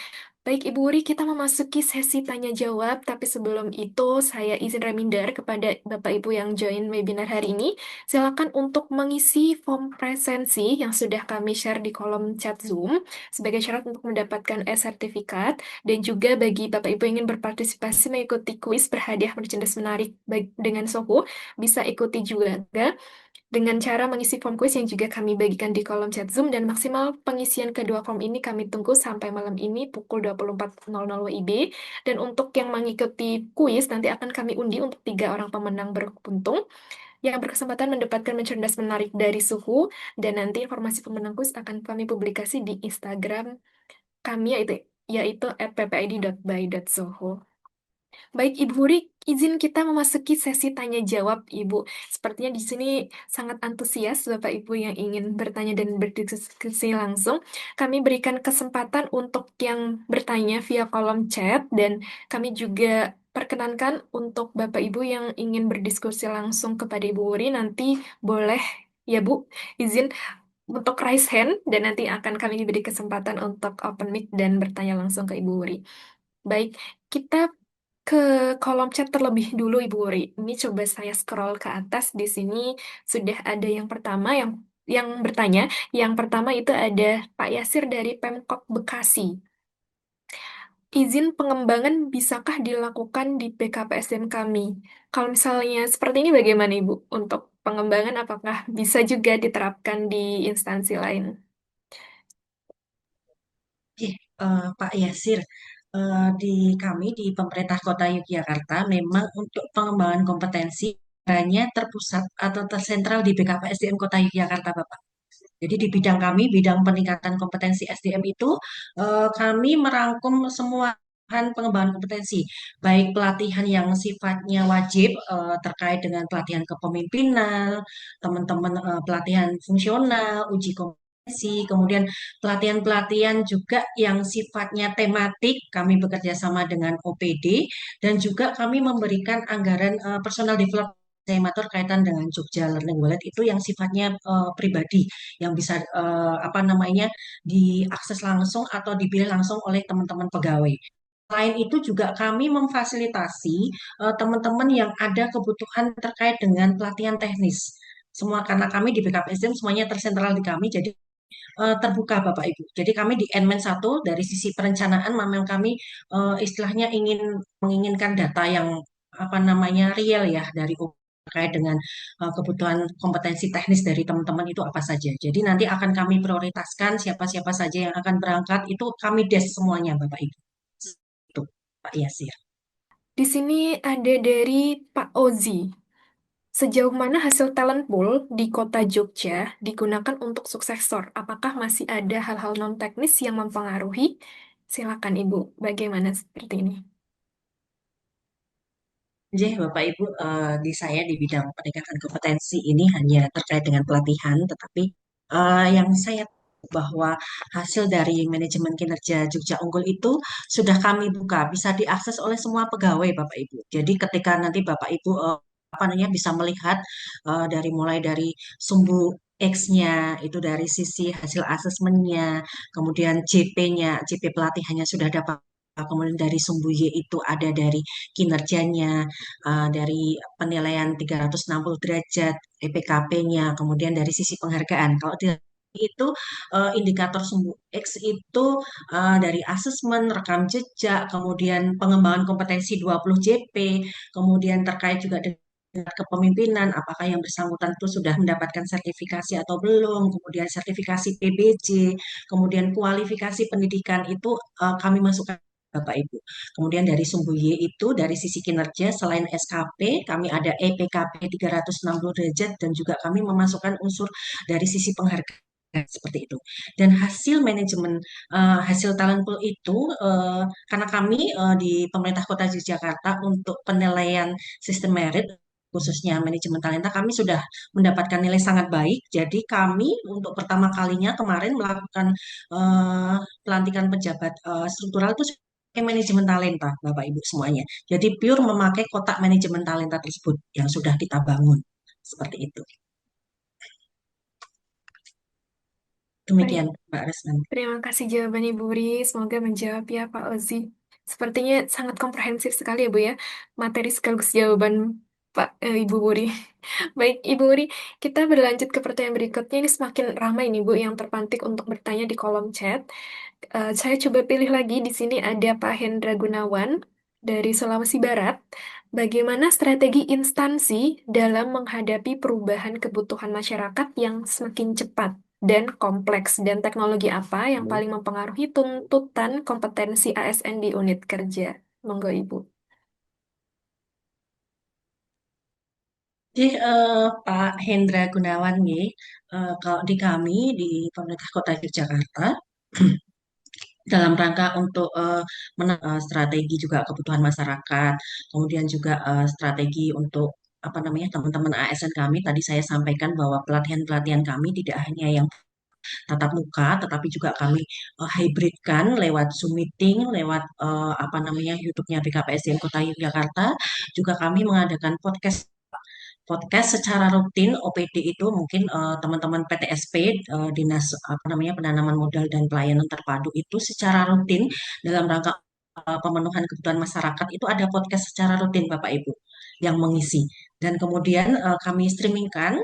Speaker 2: Baik, Ibu Wuri, kita memasuki sesi tanya jawab, tapi sebelum itu saya izin reminder kepada Bapak Ibu yang join webinar hari ini, silakan untuk mengisi form presensi yang sudah kami share di kolom chat Zoom sebagai syarat untuk mendapatkan e-sertifikat. Dan juga bagi Bapak Ibu yang ingin berpartisipasi mengikuti kuis berhadiah merchandise menarik dengan Sohu, bisa ikuti juga dengan cara mengisi form kuis yang juga kami bagikan di kolom chat Zoom, dan maksimal pengisian kedua form ini kami tunggu sampai malam ini pukul 24.00 WIB. Dan untuk yang mengikuti kuis nanti akan kami undi untuk 3 orang pemenang beruntung yang berkesempatan mendapatkan merchandise menarik dari Suhu, dan nanti informasi pemenang kuis akan kami publikasi di Instagram kami yaitu @ppid.by.zoho. Baik, Ibu Huri, izin kita memasuki sesi tanya jawab, Ibu. Sepertinya di sini sangat antusias Bapak Ibu yang ingin bertanya dan berdiskusi langsung. Kami berikan kesempatan untuk yang bertanya via kolom chat, dan kami juga perkenankan untuk Bapak Ibu yang ingin berdiskusi langsung kepada Ibu Huri nanti boleh ya Bu, izin untuk raise hand, dan nanti akan kami beri kesempatan untuk open mic dan bertanya langsung ke Ibu Wuri. Baik, kita ke kolom chat terlebih dulu Ibu Wuri. Ini coba saya scroll ke atas, di sini sudah ada yang pertama yang bertanya. Yang pertama itu ada Pak Yasir dari Pemkot Bekasi. Izin pengembangan bisakah dilakukan di PKPSDM kami? Kalau misalnya seperti ini bagaimana Ibu? Untuk pengembangan apakah bisa juga diterapkan di instansi lain?
Speaker 1: Pak Yasir, Di kami di pemerintah Kota Yogyakarta memang untuk pengembangan kompetensi hanya terpusat atau tersentral di BKPSDM Kota Yogyakarta, Bapak. Jadi di bidang kami, bidang peningkatan kompetensi SDM itu, kami merangkum semua pengembangan kompetensi, baik pelatihan yang sifatnya wajib terkait dengan pelatihan kepemimpinan, teman-teman pelatihan fungsional, uji kompetensi, kemudian pelatihan-pelatihan juga yang sifatnya tematik, kami bekerja sama dengan OPD, dan juga kami memberikan anggaran personal development saya matur kaitan dengan Jogja Learning Wallet itu yang sifatnya pribadi yang bisa apa namanya diakses langsung atau dipilih langsung oleh teman-teman pegawai. Selain itu juga kami memfasilitasi teman-teman yang ada kebutuhan terkait dengan pelatihan teknis. Semua karena kami di BKPSDM semuanya tersentral di kami, jadi terbuka Bapak Ibu. Jadi kami di Nmen 1 dari sisi perencanaan memang kami istilahnya menginginkan data yang apa namanya real ya dari terkait dengan kebutuhan kompetensi teknis dari teman-teman itu apa saja. Jadi nanti akan kami prioritaskan siapa-siapa saja yang akan berangkat itu kami des semuanya Bapak Ibu. Itu Pak Yasir.
Speaker 2: Di sini ada dari Pak Ozi. Sejauh mana hasil talent pool di kota Jogja digunakan untuk suksesor? Apakah masih ada hal-hal non-teknis yang mempengaruhi? Silakan Ibu, bagaimana seperti ini?
Speaker 1: Jadi Bapak Ibu, di saya di bidang peningkatan kompetensi ini hanya terkait dengan pelatihan, tetapi yang saya tahu bahwa hasil dari manajemen kinerja Jogja Unggul itu sudah kami buka, bisa diakses oleh semua pegawai Bapak Ibu. Jadi ketika nanti Bapak Ibu apa namanya bisa melihat dari mulai dari sumbu X-nya itu dari sisi hasil asesmennya, kemudian JP-nya, JP pelatihannya sudah dapat, kemudian dari sumbu Y itu ada dari kinerjanya, dari penilaian 360 derajat, EPKP-nya, kemudian dari sisi penghargaan. Kalau itu indikator sumbu X itu dari asesmen, rekam jejak, kemudian pengembangan kompetensi 20 JP, kemudian terkait juga dengan kepemimpinan, apakah yang bersangkutan itu sudah mendapatkan sertifikasi atau belum, kemudian sertifikasi PBJ, kemudian kualifikasi pendidikan itu kami masukkan Bapak Ibu. Kemudian dari sumbu Y itu dari sisi kinerja selain SKP kami ada EPKP 360 derajat dan juga kami memasukkan unsur dari sisi penghargaan seperti itu. Dan hasil manajemen hasil talent pool itu karena kami di pemerintah Kota Yogyakarta untuk penilaian sistem merit khususnya manajemen talenta kami sudah mendapatkan nilai sangat baik. Jadi kami untuk pertama kalinya kemarin melakukan pelantikan pejabat struktural itu pakai manajemen talenta, Bapak Ibu semuanya. Jadi pure memakai kotak manajemen talenta tersebut yang sudah kita bangun. Seperti itu.
Speaker 2: Baik,
Speaker 1: Demikian, Mbak Resman.
Speaker 2: terima kasih jawaban Ibu Ri. Semoga menjawab ya Pak Ozi. Sepertinya sangat komprehensif sekali ya Bu ya. Materi sekaligus jawaban Ibu Wuri. Baik, Ibu Wuri, kita berlanjut ke pertanyaan berikutnya. Ini semakin ramai nih Bu yang terpantik untuk bertanya di kolom chat. Saya coba pilih lagi. Di sini ada Pak Hendra Gunawan dari Sulawesi Barat. Bagaimana strategi instansi dalam menghadapi perubahan kebutuhan masyarakat yang semakin cepat dan kompleks, dan teknologi apa yang paling mempengaruhi tuntutan kompetensi ASN di unit kerja? Monggo Ibu.
Speaker 1: Jadi Pak Hendra Gunawan nih, kalau di kami di pemerintah Kota Yogyakarta dalam rangka untuk strategi juga kebutuhan masyarakat, kemudian juga strategi untuk apa namanya teman-teman ASN kami tadi saya sampaikan bahwa pelatihan-pelatihan kami tidak hanya yang tatap muka, tetapi juga kami hybridkan lewat Zoom meeting, lewat apa namanya YouTube-nya BKPSDM Kota Yogyakarta, juga kami mengadakan podcast podcast secara rutin OPD itu mungkin teman-teman PTSP Dinas apa namanya Penanaman Modal dan Pelayanan Terpadu itu secara rutin dalam rangka pemenuhan kebutuhan masyarakat itu ada podcast secara rutin Bapak Ibu yang mengisi dan kemudian kami streamingkan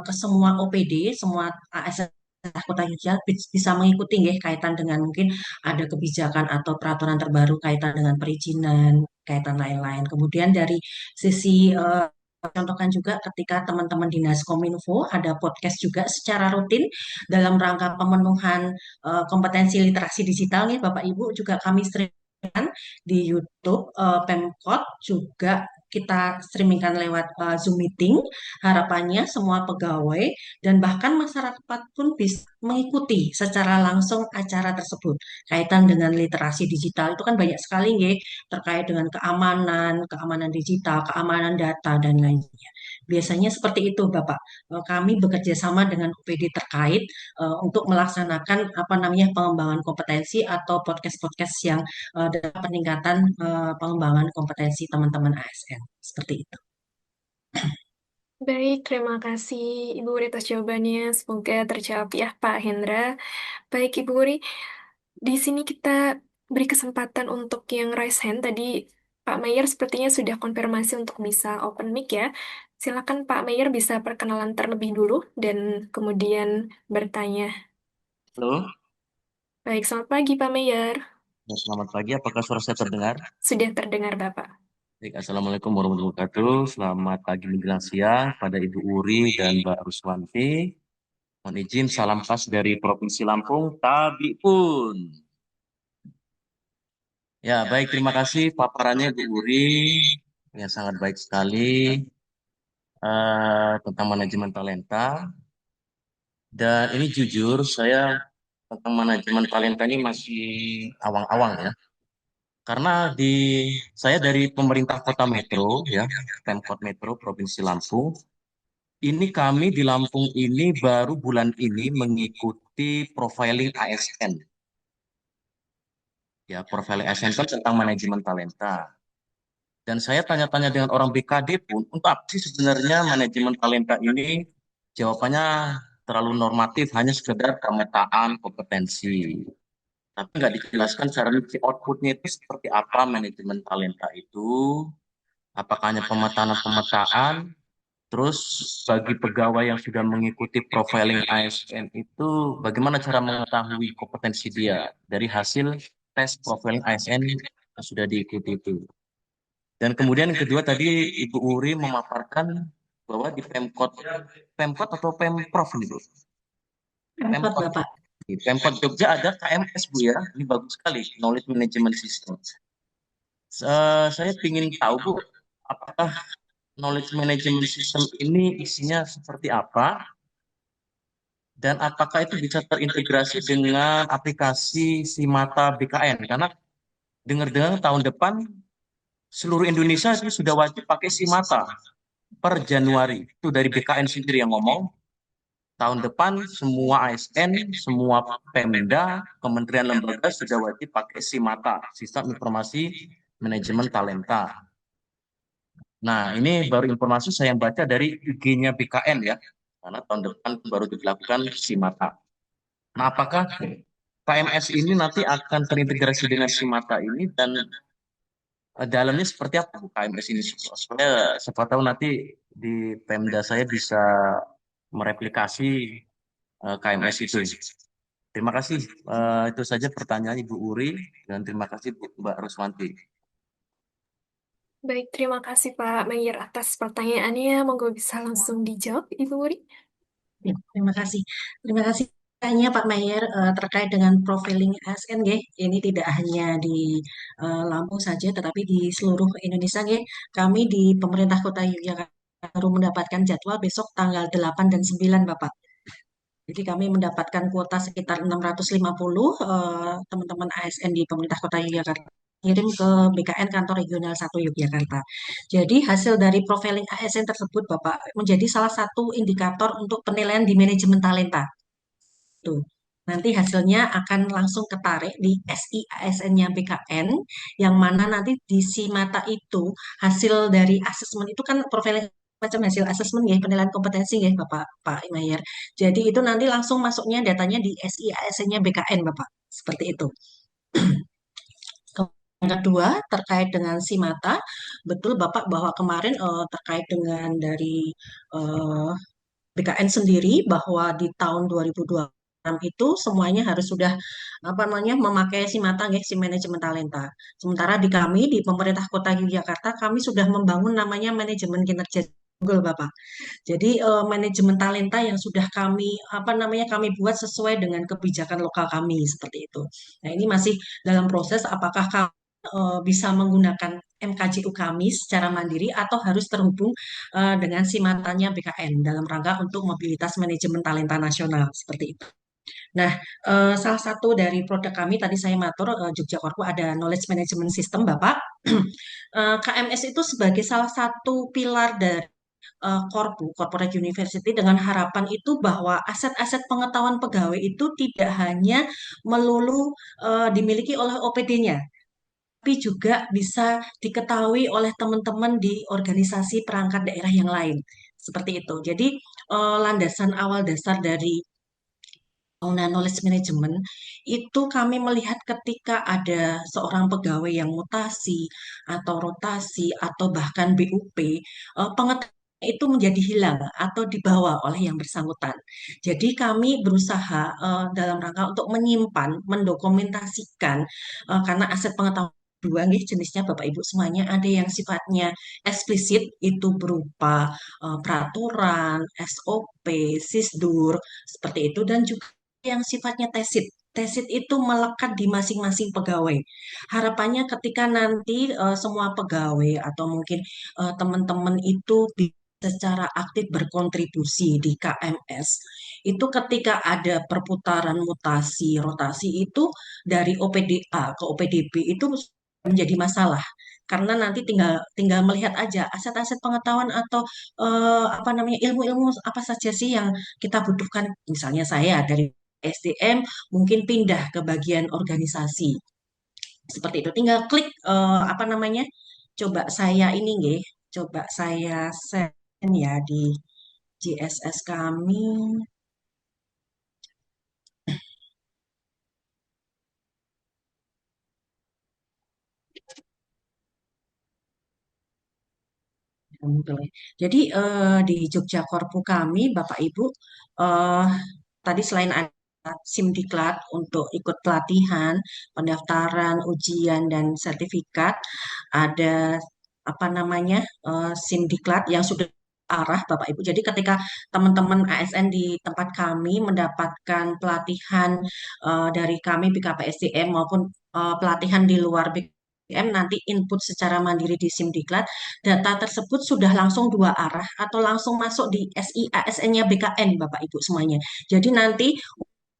Speaker 1: ke semua OPD semua ASN Kota Jogja bisa mengikuti ya kaitan dengan mungkin ada kebijakan atau peraturan terbaru kaitan dengan perizinan kaitan lain-lain. Kemudian dari sisi contohkan juga ketika teman-teman Dinas Kominfo ada podcast juga secara rutin dalam rangka pemenuhan kompetensi literasi digital nih Bapak Ibu juga kami stream di YouTube. Pemkot juga kita streamingkan lewat Zoom meeting. Harapannya semua pegawai dan bahkan masyarakat pun bisa mengikuti secara langsung acara tersebut. Kaitan dengan literasi digital itu kan banyak sekali nggih, terkait dengan keamanan, keamanan digital, keamanan data dan lainnya. Biasanya seperti itu, Bapak. Kami bekerja sama dengan UPD terkait untuk melaksanakan apa namanya pengembangan kompetensi atau podcast-podcast yang dalam peningkatan pengembangan kompetensi teman-teman ASN. Seperti itu.
Speaker 2: Baik, terima kasih Ibu Wuri atas jawabannya. Semoga terjawab ya Pak Hendra. Baik Ibu Wuri, di sini kita beri kesempatan untuk yang raise hand. Tadi Pak Mayer sepertinya sudah konfirmasi untuk bisa open mic ya. Silakan Pak Mayer bisa perkenalan terlebih dulu dan kemudian bertanya.
Speaker 3: Halo,
Speaker 2: Baik, selamat pagi Pak Mayer.
Speaker 3: ya, selamat pagi. Apakah suara saya terdengar?
Speaker 2: Sudah terdengar Bapak.
Speaker 3: Baik, Assalamualaikum warahmatullahi wabarakatuh. Selamat pagi menjelang siang pada Ibu Uri dan Mbak Ruswanti. Mohon izin salam khas dari Provinsi Lampung, Tabi pun. Ya, baik. Terima kasih paparannya Ibu Uri. Ya, sangat baik sekali tentang manajemen talenta. Dan ini jujur, saya tentang manajemen talenta ini masih awang-awang ya. Karena saya dari pemerintah Kota Metro ya, Pemkot Metro Provinsi Lampung. Ini kami di Lampung ini baru bulan ini mengikuti profiling ASN. Ya, profiling ASN kan tentang manajemen talenta. Dan saya tanya-tanya dengan orang BKD pun, untuk apa sih sebenarnya manajemen talenta ini? Jawabannya terlalu normatif, hanya sekedar pemetaan kompetensi. Tapi nggak dijelaskan cara outputnya itu seperti apa manajemen talenta itu. Apakah hanya pemetaan, terus bagi pegawai yang sudah mengikuti profiling ASN itu bagaimana cara mengetahui kompetensi dia dari hasil tes profiling ASN yang sudah diikuti itu. Dan kemudian yang kedua tadi Ibu Uri memaparkan bahwa di Pemkot atau Pemprov nih Bu?
Speaker 1: Pemkot,
Speaker 3: Pemkot.
Speaker 1: Bapak.
Speaker 3: Di Pemkot Jogja ada KMS Bu ya, ini bagus sekali, Knowledge Management System. Saya ingin tahu Bu, apakah knowledge management system ini isinya seperti apa dan apakah itu bisa terintegrasi dengan aplikasi Simata BKN? Karena dengar-dengar tahun depan seluruh Indonesia itu sudah wajib pakai Simata per Januari. Itu dari BKN sendiri yang ngomong. Tahun depan semua ASN, semua Pemda, kementerian lembaga sudah wajib pakai Simata, Sistem Informasi Manajemen Talenta. Nah, ini baru informasi saya yang baca dari IG-nya BKN ya, karena tahun depan baru dilakukan Simata. Nah, apakah KMS ini nanti akan terintegrasi dengan Simata ini dan dalamnya seperti apa Bu, KMS ini? Supaya siapa tahu nanti di Pemda saya bisa mereplikasi KMS itu. Terima kasih. Itu saja pertanyaan Ibu Uri dan terima kasih Mbak Ruswanti.
Speaker 2: Baik, terima kasih Pak Mayer atas pertanyaannya. Monggo bisa langsung dijawab, Ibu Wuri.
Speaker 1: Ya, terima kasih. Terima kasih banyak Pak Mayer terkait dengan profiling ASN nggih. Ini tidak hanya di Lampung saja tetapi di seluruh Indonesia nggih. Kami di pemerintah Kota Yogyakarta baru mendapatkan jadwal besok tanggal 8 dan 9 Bapak. Jadi kami mendapatkan kuota sekitar 650 teman-teman ASN di pemerintah Kota Yogyakarta kirim ke BKN Kantor Regional 1 Yogyakarta. Jadi hasil dari profiling ASN tersebut Bapak menjadi salah satu indikator untuk penilaian di manajemen talenta. Tuh. Nanti hasilnya akan langsung ketarik di SI ASN-nya BKN, yang mana nanti di si mata itu hasil dari asesmen itu kan profiling macam hasil asesmen ya, penilaian kompetensi ya Bapak Pak Imayer. Jadi itu nanti langsung masuknya datanya di SI ASN-nya BKN Bapak. Seperti itu. Yang kedua terkait dengan si mata, betul Bapak bahwa kemarin terkait dengan dari eh, BKN sendiri bahwa di tahun 2026 itu semuanya harus sudah apa namanya memakai si mata ya, si manajemen talenta. Sementara di kami di pemerintah Kota Yogyakarta kami sudah membangun namanya manajemen kinerja Google Bapak. Jadi manajemen talenta yang sudah kami apa namanya kami buat sesuai dengan kebijakan lokal kami seperti itu. Nah, ini masih dalam proses apakah bisa menggunakan MKJU kami secara mandiri atau harus terhubung dengan simatanya BKN dalam rangka untuk mobilitas manajemen talenta nasional seperti itu. Nah, salah satu dari produk kami tadi saya matur Jogja Korpo ada Knowledge Management System, Bapak. KMS itu sebagai salah satu pilar dari Korpu, Corporate University dengan harapan itu bahwa aset-aset pengetahuan pegawai itu tidak hanya melulu dimiliki oleh OPD-nya, tapi juga bisa diketahui oleh teman-teman di organisasi perangkat daerah yang lain. Seperti itu. Jadi, landasan awal dasar dari pembangunan knowledge management itu kami melihat ketika ada seorang pegawai yang mutasi atau rotasi atau bahkan BUP, pengetahuan itu menjadi hilang atau dibawa oleh yang bersangkutan. Jadi kami berusaha dalam rangka untuk menyimpan, mendokumentasikan karena aset pengetahuan dua nih jenisnya Bapak Ibu semuanya ada yang sifatnya eksplisit itu berupa peraturan, SOP, SISDUR seperti itu dan juga yang sifatnya tesit. Tesit itu melekat di masing-masing pegawai. Harapannya ketika nanti semua pegawai atau mungkin teman-teman itu bisa secara aktif berkontribusi di KMS, itu ketika ada perputaran mutasi, rotasi itu dari OPDA ke OPDB itu menjadi masalah. Karena nanti tinggal tinggal melihat aja aset-aset pengetahuan atau apa namanya ilmu-ilmu apa saja sih yang kita butuhkan. Misalnya saya dari SDM mungkin pindah ke bagian organisasi. Seperti itu. Tinggal klik apa namanya? Coba saya ini nggih, coba saya send ya di GSS kami. Boleh. Jadi di Jogja Korpu kami, Bapak Ibu, eh, tadi selain ada Simdiklat untuk ikut pelatihan, pendaftaran, ujian dan sertifikat, ada apa namanya Simdiklat yang sudah arah Bapak Ibu. Jadi ketika teman-teman ASN di tempat kami mendapatkan pelatihan dari kami BKPSDM maupun pelatihan di luar BKPM nanti input secara mandiri di Simdiklat, data tersebut sudah langsung dua arah atau langsung masuk di SIASN-nya BKN Bapak Ibu semuanya. Jadi nanti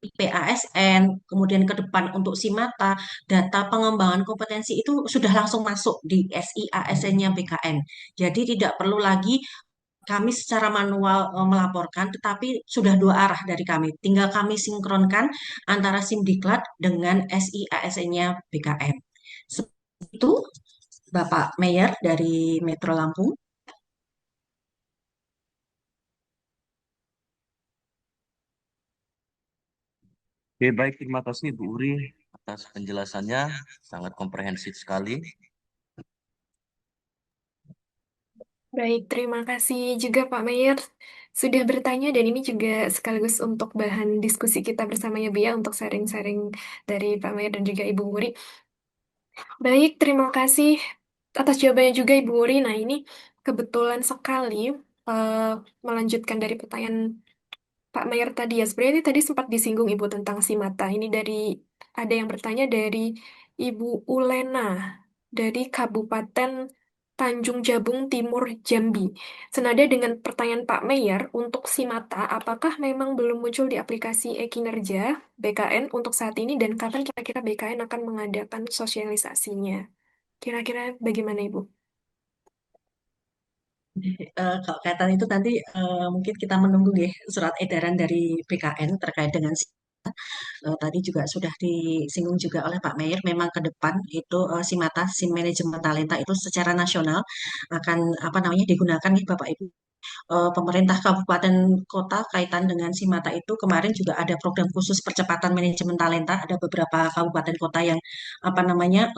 Speaker 1: PASN, kemudian ke depan untuk SIMATA, data pengembangan kompetensi itu sudah langsung masuk di SIASN-nya BKN. Jadi tidak perlu lagi kami secara manual melaporkan, tetapi sudah dua arah dari kami. Tinggal kami sinkronkan antara SIMDiklat dengan SIASN-nya BKN. Seperti itu, Bapak Mayor dari Metro Lampung.
Speaker 3: Oke, baik. Terima kasih Bu Uri atas penjelasannya. Sangat komprehensif sekali.
Speaker 2: Baik, terima kasih juga Pak Mayer sudah bertanya dan ini juga sekaligus untuk bahan diskusi kita bersama ya Bu ya untuk sharing-sharing dari Pak Mayer dan juga Ibu Wuri. Baik, terima kasih atas jawabannya juga Ibu Wuri. Nah ini kebetulan sekali eh, melanjutkan dari pertanyaan Pak Mayer tadi ya. Sebenarnya ini tadi sempat disinggung Ibu tentang si mata. Ini dari ada yang bertanya dari Ibu Ulena dari Kabupaten Tanjung Jabung Timur Jambi. Senada dengan pertanyaan Pak Mayer untuk si mata, apakah memang belum muncul di aplikasi e-kinerja BKN untuk saat ini dan kapan kira-kira BKN akan mengadakan sosialisasinya? Kira-kira bagaimana Ibu?
Speaker 1: Kalau kaitan itu nanti mungkin kita menunggu ya surat edaran dari BKN terkait dengan tadi juga sudah disinggung juga oleh Pak Mayer, memang ke depan itu SIMATA, SIM Manajemen Talenta itu secara nasional akan apa namanya digunakan nih Bapak Ibu. Pemerintah kabupaten kota kaitan dengan SIMATA itu kemarin juga ada program khusus percepatan manajemen talenta, ada beberapa kabupaten kota yang apa namanya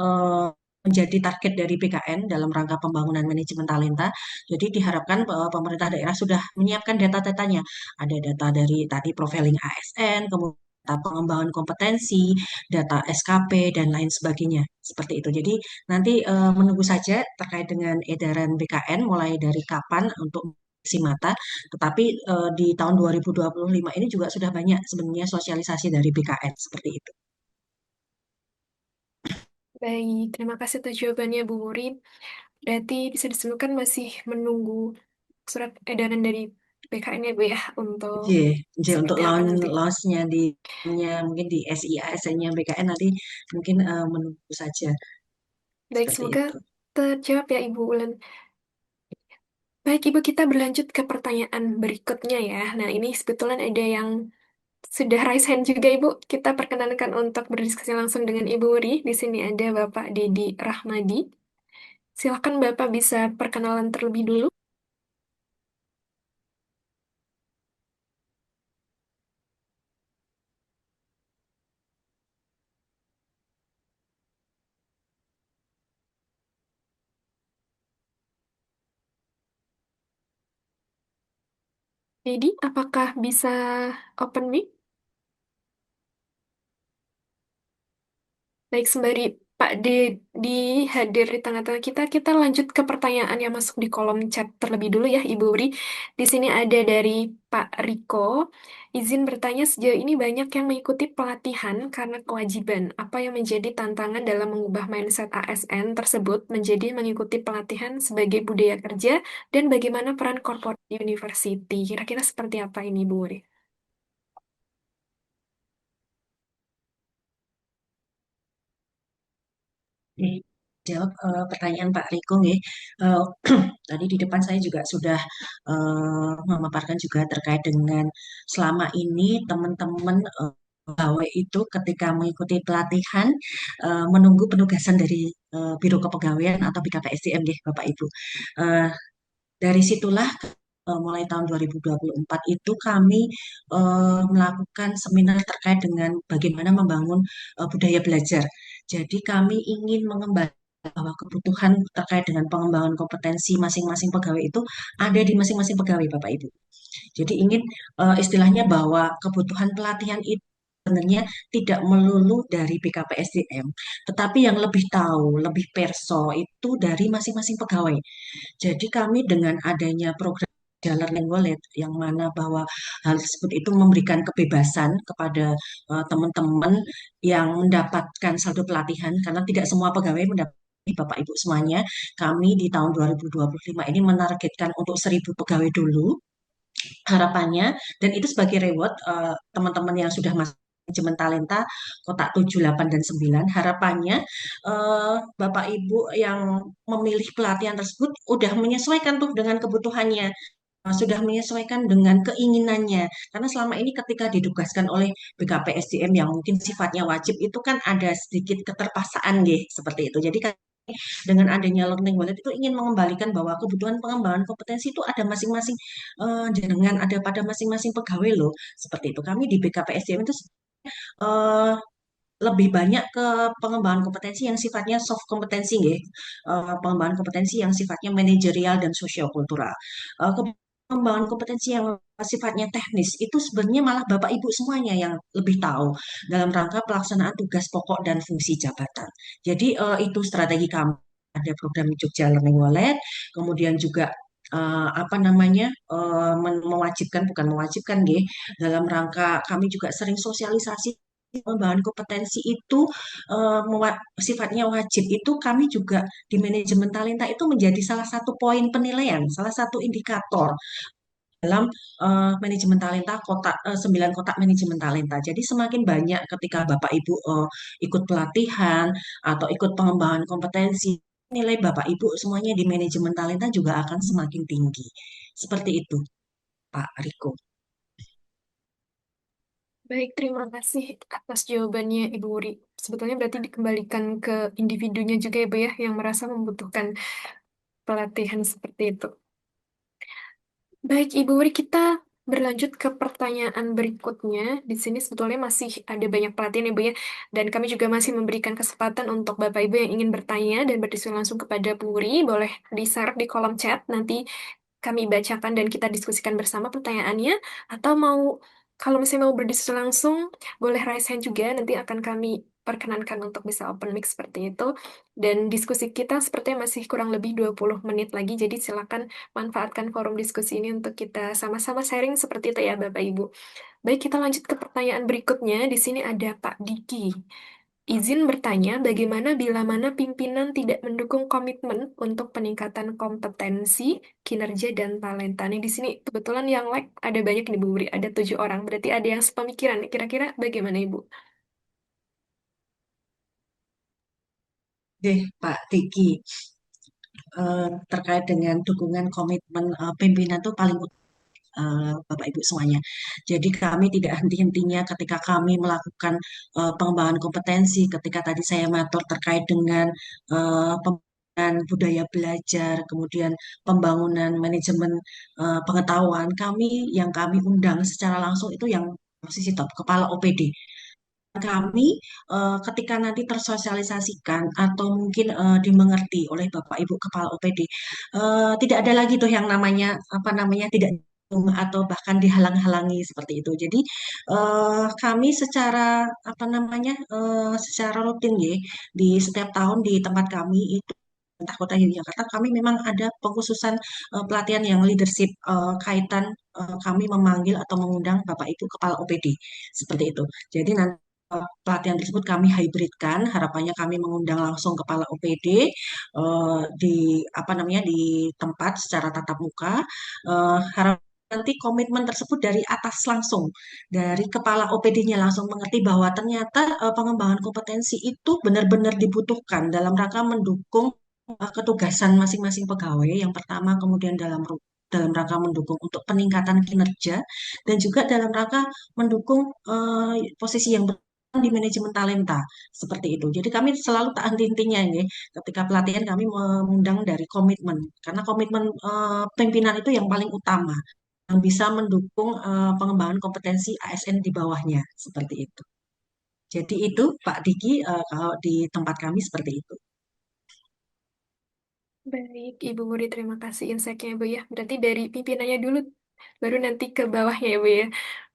Speaker 1: menjadi target dari BKN dalam rangka pembangunan manajemen talenta. Jadi diharapkan pemerintah daerah sudah menyiapkan data-datanya. Ada data dari tadi profiling ASN, kemudian data pengembangan kompetensi, data SKP, dan lain sebagainya. Seperti itu. Jadi nanti menunggu saja terkait dengan edaran BKN mulai dari kapan untuk mata, tetapi di tahun 2025 ini juga sudah banyak sebenarnya sosialisasi dari BKN seperti itu.
Speaker 2: Baik, terima kasih atas jawabannya Bu Muri. Berarti bisa disimpulkan masih menunggu surat edaran dari BKN ya Bu ya untuk
Speaker 1: J, J untuk
Speaker 2: seperti apa nanti.
Speaker 1: launch-nya mungkin di SIASN-nya BKN nanti mungkin menunggu saja
Speaker 2: Baik,
Speaker 1: seperti
Speaker 2: semoga
Speaker 1: itu.
Speaker 2: terjawab ya Ibu Ulen. Baik Ibu, kita berlanjut ke pertanyaan berikutnya ya. Nah, ini sebetulnya ada yang sudah raise hand juga Ibu. Kita perkenankan untuk berdiskusi langsung dengan Ibu Wuri. Di sini ada Bapak Dedi Rahmadi. Silakan Bapak bisa perkenalan terlebih dulu. Dedi, apakah bisa open mic? Baik, sembari Pak di hadir di tengah-tengah kita, kita lanjut ke pertanyaan yang masuk di kolom chat terlebih dulu ya, Ibu Uri. Di sini ada dari Pak Riko. Izin bertanya, sejauh ini banyak yang mengikuti pelatihan karena kewajiban. Apa yang menjadi tantangan dalam mengubah mindset ASN tersebut menjadi mengikuti pelatihan sebagai budaya kerja dan bagaimana peran corporate university? Kira-kira seperti apa ini, Bu Uri?
Speaker 1: Oke, jawab pertanyaan Pak Riko nggih. Eh, tadi di depan saya juga sudah memaparkan juga terkait dengan selama ini teman-teman pegawai itu ketika mengikuti pelatihan menunggu penugasan dari Biro Kepegawaian atau BKPSDM deh Bapak Ibu. Eh, dari situlah mulai tahun 2024 itu kami melakukan seminar terkait dengan bagaimana membangun budaya belajar. Jadi kami ingin mengembangkan bahwa kebutuhan terkait dengan pengembangan kompetensi masing-masing pegawai itu ada di masing-masing pegawai Bapak Ibu. Jadi ingin istilahnya bahwa kebutuhan pelatihan itu sebenarnya tidak melulu dari BKPSDM, tetapi yang lebih tahu, lebih perso itu dari masing-masing pegawai. Jadi kami dengan adanya program Learning Wallet yang mana bahwa hal tersebut itu memberikan kebebasan kepada teman-teman yang mendapatkan saldo pelatihan karena tidak semua pegawai mendapat Bapak Ibu semuanya. Kami di tahun 2025 ini menargetkan untuk 1.000 pegawai dulu harapannya dan itu sebagai reward teman-teman yang sudah masuk manajemen talenta kotak 7, 8, dan 9 harapannya Bapak Ibu yang memilih pelatihan tersebut udah menyesuaikan tuh dengan kebutuhannya sudah menyesuaikan dengan keinginannya karena selama ini ketika ditugaskan oleh BKPSDM yang mungkin sifatnya wajib itu kan ada sedikit keterpaksaan deh seperti itu jadi kan dengan adanya learning wallet itu ingin mengembalikan bahwa kebutuhan pengembangan kompetensi itu ada masing-masing dengan ada pada masing-masing pegawai loh seperti itu kami di BKPSDM itu eh, lebih banyak ke pengembangan kompetensi yang sifatnya soft kompetensi nggih. Pengembangan kompetensi yang sifatnya manajerial dan sosiokultural. Pengembangan kompetensi yang sifatnya teknis itu sebenarnya malah Bapak Ibu semuanya yang lebih tahu dalam rangka pelaksanaan tugas pokok dan fungsi jabatan. Jadi itu strategi kami ada program Jogja Learning Wallet, kemudian juga apa namanya mewajibkan bukan mewajibkan nggih dalam rangka kami juga sering sosialisasi pengembangan kompetensi itu sifatnya wajib itu kami juga di manajemen talenta itu menjadi salah satu poin penilaian, salah satu indikator dalam manajemen talenta kotak 9 kotak manajemen talenta. Jadi semakin banyak ketika Bapak Ibu ikut pelatihan atau ikut pengembangan kompetensi, nilai Bapak Ibu semuanya di manajemen talenta juga akan semakin tinggi. Seperti itu, Pak Riko.
Speaker 2: Baik, terima kasih atas jawabannya Ibu Wuri. Sebetulnya berarti dikembalikan ke individunya juga ya Bu ya, yang merasa membutuhkan pelatihan seperti itu. Baik, Ibu Wuri, kita berlanjut ke pertanyaan berikutnya. Di sini sebetulnya masih ada banyak pelatihan ya Bu ya, dan kami juga masih memberikan kesempatan untuk Bapak Ibu yang ingin bertanya dan berdiskusi langsung kepada Bu Wuri, boleh di-share di kolom chat, nanti kami bacakan dan kita diskusikan bersama pertanyaannya, atau mau kalau misalnya mau berdiskusi langsung boleh raise hand juga, nanti akan kami perkenankan untuk bisa open mic seperti itu, dan diskusi kita sepertinya masih kurang lebih 20 menit lagi, jadi silakan manfaatkan forum diskusi ini untuk kita sama-sama sharing seperti itu ya Bapak Ibu. Baik, kita lanjut ke pertanyaan berikutnya. Di sini ada Pak Diki. izin bertanya, bagaimana bila mana pimpinan tidak mendukung komitmen untuk peningkatan kompetensi, kinerja, dan talenta? Nih di sini kebetulan yang like ada banyak nih Bu Wuri, ada 7 orang, berarti ada yang sepemikiran. Kira-kira bagaimana Ibu?
Speaker 1: Oke, Pak Diki, terkait dengan dukungan komitmen pimpinan itu paling Bapak Ibu semuanya. Jadi kami tidak henti-hentinya ketika kami melakukan pengembangan kompetensi, ketika tadi saya matur terkait dengan pembangunan budaya belajar, kemudian pembangunan manajemen pengetahuan, yang kami undang secara langsung itu yang posisi top, kepala OPD kami ketika nanti tersosialisasikan atau mungkin dimengerti oleh Bapak Ibu Kepala OPD, tidak ada lagi tuh yang namanya apa namanya tidak atau bahkan dihalang-halangi seperti itu. Jadi kami secara apa namanya secara rutin ya di setiap tahun di tempat kami itu entah Kota Yogyakarta kami memang ada pengkhususan pelatihan yang leadership kaitan kami memanggil atau mengundang Bapak Ibu Kepala OPD seperti itu. Jadi nanti pelatihan tersebut kami hybridkan, harapannya kami mengundang langsung kepala OPD di apa namanya di tempat secara tatap muka. Harap nanti komitmen tersebut dari atas langsung, dari kepala OPD-nya langsung mengerti bahwa ternyata pengembangan kompetensi itu benar-benar dibutuhkan dalam rangka mendukung ketugasan masing-masing pegawai. Yang pertama, kemudian dalam rangka mendukung untuk peningkatan kinerja dan juga dalam rangka mendukung posisi yang di manajemen talenta seperti itu. Jadi kami selalu tak henti-hentinya ya, ketika pelatihan kami mengundang dari komitmen karena komitmen pimpinan itu yang paling utama yang bisa mendukung pengembangan kompetensi ASN di bawahnya seperti itu. Jadi itu Pak Diki kalau di tempat kami seperti itu.
Speaker 2: Baik, Ibu Muri, terima kasih insight-nya, Bu ya. Berarti dari pimpinannya dulu, baru nanti ke bawahnya ya, Bu ya.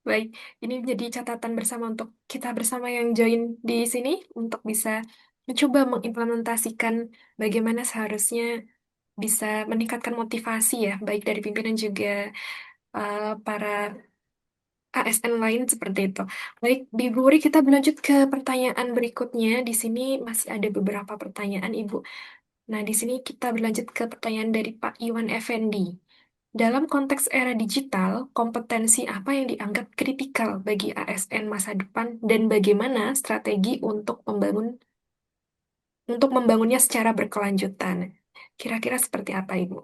Speaker 2: Baik, ini jadi catatan bersama untuk kita bersama yang join di sini untuk bisa mencoba mengimplementasikan bagaimana seharusnya bisa meningkatkan motivasi ya, baik dari pimpinan juga para ASN lain seperti itu. Baik, di Ibu Wuri kita berlanjut ke pertanyaan berikutnya. Di sini masih ada beberapa pertanyaan, Ibu. Nah, di sini kita berlanjut ke pertanyaan dari Pak Iwan Effendi. Dalam konteks era digital, kompetensi apa yang dianggap kritikal bagi ASN masa depan dan bagaimana strategi untuk membangunnya secara berkelanjutan? Kira-kira seperti apa, Ibu?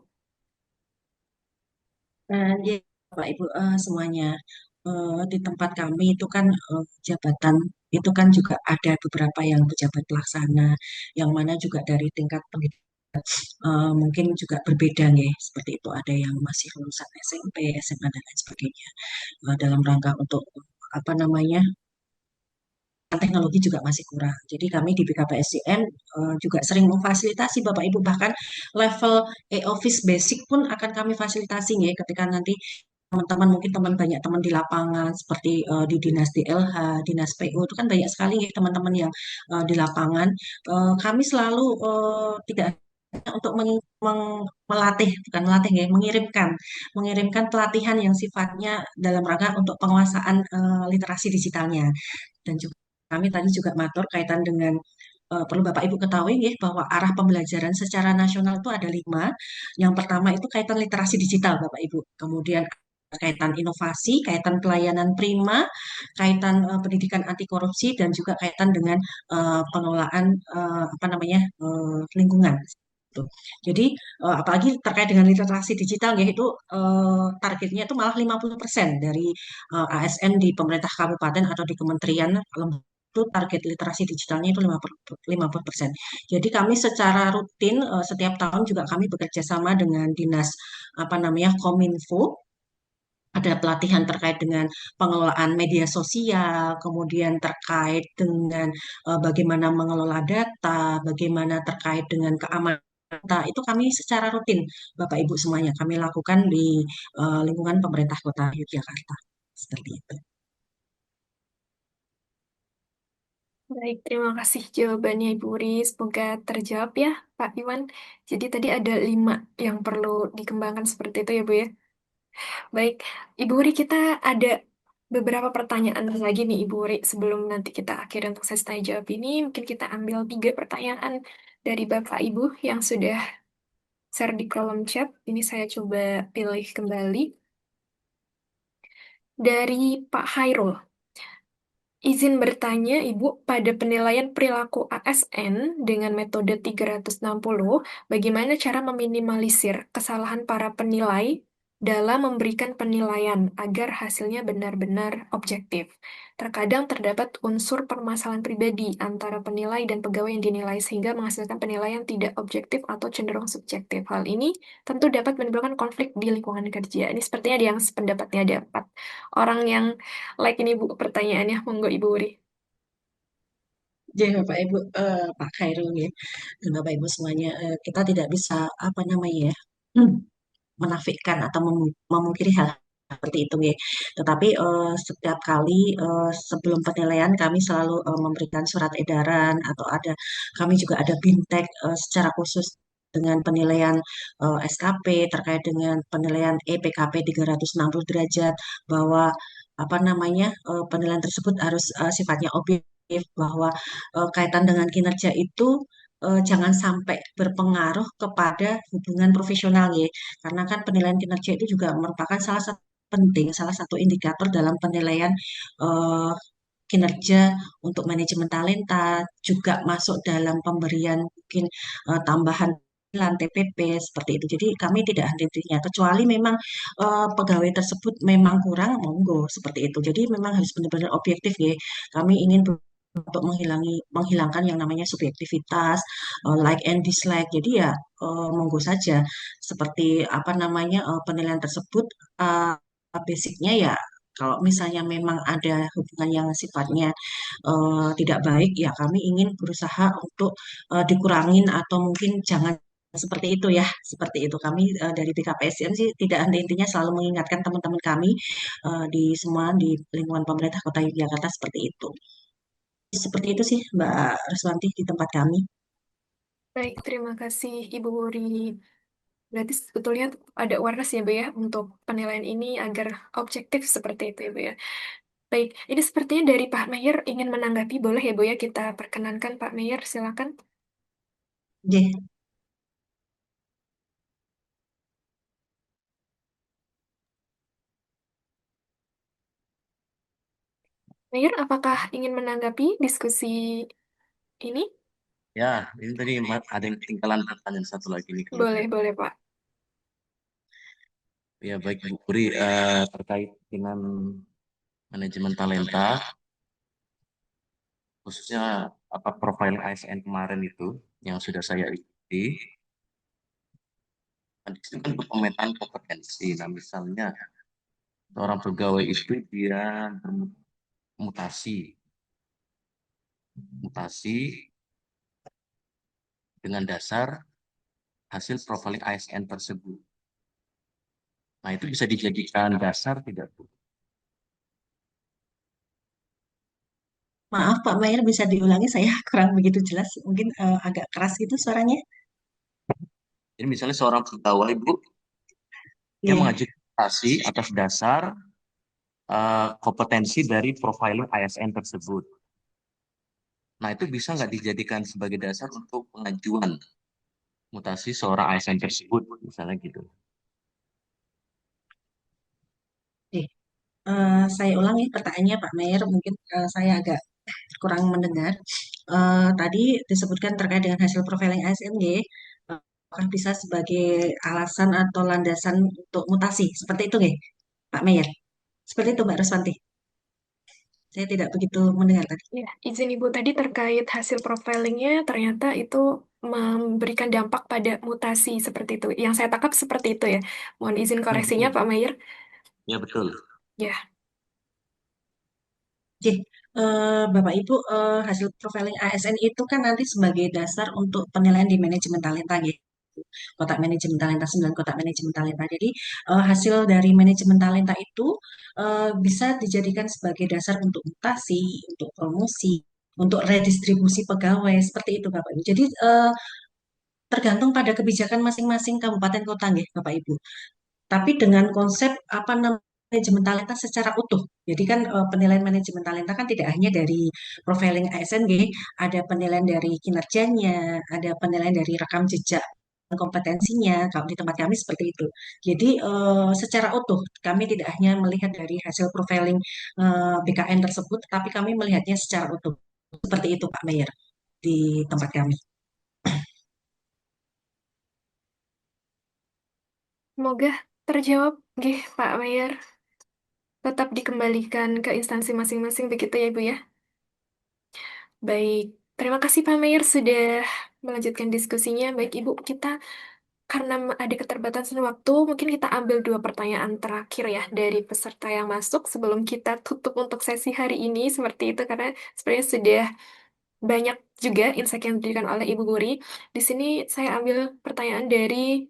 Speaker 1: Ya, Bapak Ibu semuanya di tempat kami itu kan jabatan itu kan juga ada beberapa yang pejabat pelaksana, yang mana juga dari tingkat pendidikan mungkin juga berbeda nih, seperti itu ada yang masih lulusan SMP, SMA dan lain sebagainya. Dalam rangka untuk apa namanya teknologi juga masih kurang. Jadi kami di BKPSDM juga sering memfasilitasi Bapak Ibu bahkan level e-office basic pun akan kami fasilitasi ya ketika nanti teman-teman mungkin teman banyak teman di lapangan seperti di dinas DLH, dinas PU itu kan banyak sekali ya teman-teman yang di lapangan. Kami selalu tidak untuk melatih bukan melatih ya mengirimkan pelatihan yang sifatnya dalam rangka untuk penguasaan literasi digitalnya dan juga kami tadi juga matur kaitan dengan perlu Bapak Ibu ketahui ya, bahwa arah pembelajaran secara nasional itu ada 5. Yang pertama itu kaitan literasi digital Bapak Ibu. Kemudian kaitan inovasi, kaitan pelayanan prima, kaitan pendidikan anti korupsi dan juga kaitan dengan pengelolaan apa namanya lingkungan. Gitu. Jadi apalagi terkait dengan literasi digital yaitu targetnya itu malah 50% dari ASN di pemerintah kabupaten atau di kementerian lembaga itu target literasi digitalnya itu 50%. Jadi kami secara rutin setiap tahun juga kami bekerja sama dengan dinas apa namanya Kominfo ada pelatihan terkait dengan pengelolaan media sosial, kemudian terkait dengan bagaimana mengelola data, bagaimana terkait dengan keamanan data, itu kami secara rutin, Bapak Ibu semuanya, kami lakukan di lingkungan pemerintah Kota Yogyakarta. Seperti itu.
Speaker 2: Baik, terima kasih jawabannya Ibu Wuri. Semoga terjawab ya, Pak Iwan. Jadi tadi ada 5 yang perlu dikembangkan seperti itu ya, Bu ya. Baik, Ibu Wuri kita ada beberapa pertanyaan lagi nih Ibu Ri. Sebelum nanti kita akhiri untuk sesi tanya jawab ini, mungkin kita ambil 3 pertanyaan dari Bapak Ibu yang sudah share di kolom chat. Ini saya coba pilih kembali. Dari Pak Hairul. Izin bertanya, Ibu, pada penilaian perilaku ASN dengan metode 360, bagaimana cara meminimalisir kesalahan para penilai dalam memberikan penilaian agar hasilnya benar-benar objektif? Terkadang terdapat unsur permasalahan pribadi antara penilai dan pegawai yang dinilai sehingga menghasilkan penilaian tidak objektif atau cenderung subjektif. Hal ini tentu dapat menimbulkan konflik di lingkungan kerja. Ini sepertinya ada yang sependapatnya ada 4 orang yang like ini Bu pertanyaannya, monggo Ibu Wuri.
Speaker 1: Jadi Bapak Ibu, Pak Khairul ya, dan Bapak Ibu semuanya, kita tidak bisa apa namanya ya, menafikan atau memungkiri hal seperti itu ya. Tetapi setiap kali sebelum penilaian kami selalu memberikan surat edaran atau kami juga ada bintek secara khusus dengan penilaian SKP terkait dengan penilaian EPKP 360 derajat bahwa apa namanya penilaian tersebut harus sifatnya objektif bahwa kaitan dengan kinerja itu jangan sampai berpengaruh kepada hubungan profesional ya. Karena kan penilaian kinerja itu juga merupakan salah satu penting, salah satu indikator dalam penilaian eh, kinerja untuk manajemen talenta, juga masuk dalam pemberian mungkin tambahan TPP seperti itu. Jadi kami tidak henti-hentinya, kecuali memang pegawai tersebut memang kurang, monggo seperti itu. Jadi memang harus benar-benar objektif ya. Kami ingin untuk menghilangkan yang namanya subjektivitas, like and dislike. Jadi ya monggo saja seperti apa namanya penilaian tersebut basicnya ya kalau misalnya memang ada hubungan yang sifatnya tidak baik ya kami ingin berusaha untuk dikurangin atau mungkin jangan seperti itu ya, seperti itu. Kami dari BKPSDM sih tidak henti-hentinya selalu mengingatkan teman-teman kami di semua di lingkungan pemerintah Kota Yogyakarta seperti itu. Seperti itu sih Mbak Ruswanti di tempat kami.
Speaker 2: Baik, terima kasih Ibu Wuri. Berarti sebetulnya ada awareness ya Bu ya untuk penilaian ini agar objektif seperti itu ya Bu ya. Baik, ini sepertinya dari Pak Mayer ingin menanggapi, boleh ya Bu ya kita perkenankan Pak Mayer, silakan.
Speaker 1: Oke.
Speaker 2: Mayer, apakah ingin menanggapi diskusi ini?
Speaker 3: Ya, ini tadi ada yang ketinggalan pertanyaan satu lagi nih kalau
Speaker 2: Boleh,
Speaker 3: saya.
Speaker 2: boleh Pak.
Speaker 3: Ya, baik Bu Puri, terkait dengan manajemen talenta, khususnya apa profil ASN kemarin itu yang sudah saya ikuti, kan itu kan untuk pemetaan kompetensi. Nah, misalnya seorang pegawai itu dia bermutasi, mutasi dengan dasar hasil profiling ASN tersebut. Nah, itu bisa dijadikan dasar tidak Bu?
Speaker 1: Maaf Pak Mayer bisa diulangi saya kurang begitu jelas. Mungkin agak keras gitu suaranya.
Speaker 3: Jadi misalnya seorang pegawai Bu, dia
Speaker 1: Iya.
Speaker 3: mengajukan mutasi atas dasar kompetensi dari profiling ASN tersebut. Nah, itu bisa nggak dijadikan sebagai dasar untuk pengajuan mutasi seorang ASN tersebut, misalnya gitu.
Speaker 1: Oke. Saya ulangi pertanyaannya Pak Mayer. Mungkin saya agak kurang mendengar. Tadi disebutkan terkait dengan hasil profiling ASN, apakah bisa sebagai alasan atau landasan untuk mutasi? Seperti itu, nggih, Pak Mayer? Seperti itu, Mbak Ruswanti. Saya tidak begitu mendengar tadi.
Speaker 2: Ya, izin Ibu tadi terkait hasil profilingnya ternyata itu memberikan dampak pada mutasi seperti itu. Yang saya tangkap seperti itu ya. Mohon izin
Speaker 3: Ya,
Speaker 2: koreksinya
Speaker 3: betul.
Speaker 2: Pak Mayer.
Speaker 3: Ya, betul.
Speaker 2: Ya,
Speaker 1: Oke, Bapak Ibu, hasil profiling ASN itu kan nanti sebagai dasar untuk penilaian di manajemen talenta, gitu. Kotak manajemen talenta 9 kotak manajemen talenta. Jadi hasil dari manajemen talenta itu bisa dijadikan sebagai dasar untuk mutasi, untuk promosi, untuk redistribusi pegawai seperti itu Bapak Ibu. Jadi tergantung pada kebijakan masing-masing kabupaten kota nggih Bapak Ibu. Tapi dengan konsep apa namanya manajemen talenta secara utuh. Jadi kan penilaian manajemen talenta kan tidak hanya dari profiling ASNG, ada penilaian dari kinerjanya, ada penilaian dari rekam jejak kompetensinya. Kalau di tempat kami seperti itu. Jadi secara utuh kami tidak hanya melihat dari hasil profiling BKN tersebut, tapi kami melihatnya secara utuh. Seperti itu Pak Mayer di tempat kami.
Speaker 2: Semoga terjawab, nggih, Pak Mayer. Tetap dikembalikan ke instansi masing-masing begitu ya, Ibu ya. Baik, terima kasih Pak Mayer sudah melanjutkan diskusinya. Baik Ibu, kita karena ada keterbatasan waktu, mungkin kita ambil dua pertanyaan terakhir ya dari peserta yang masuk sebelum kita tutup untuk sesi hari ini seperti itu karena sebenarnya sudah banyak juga insight yang diberikan oleh Ibu Guri. Di sini saya ambil pertanyaan dari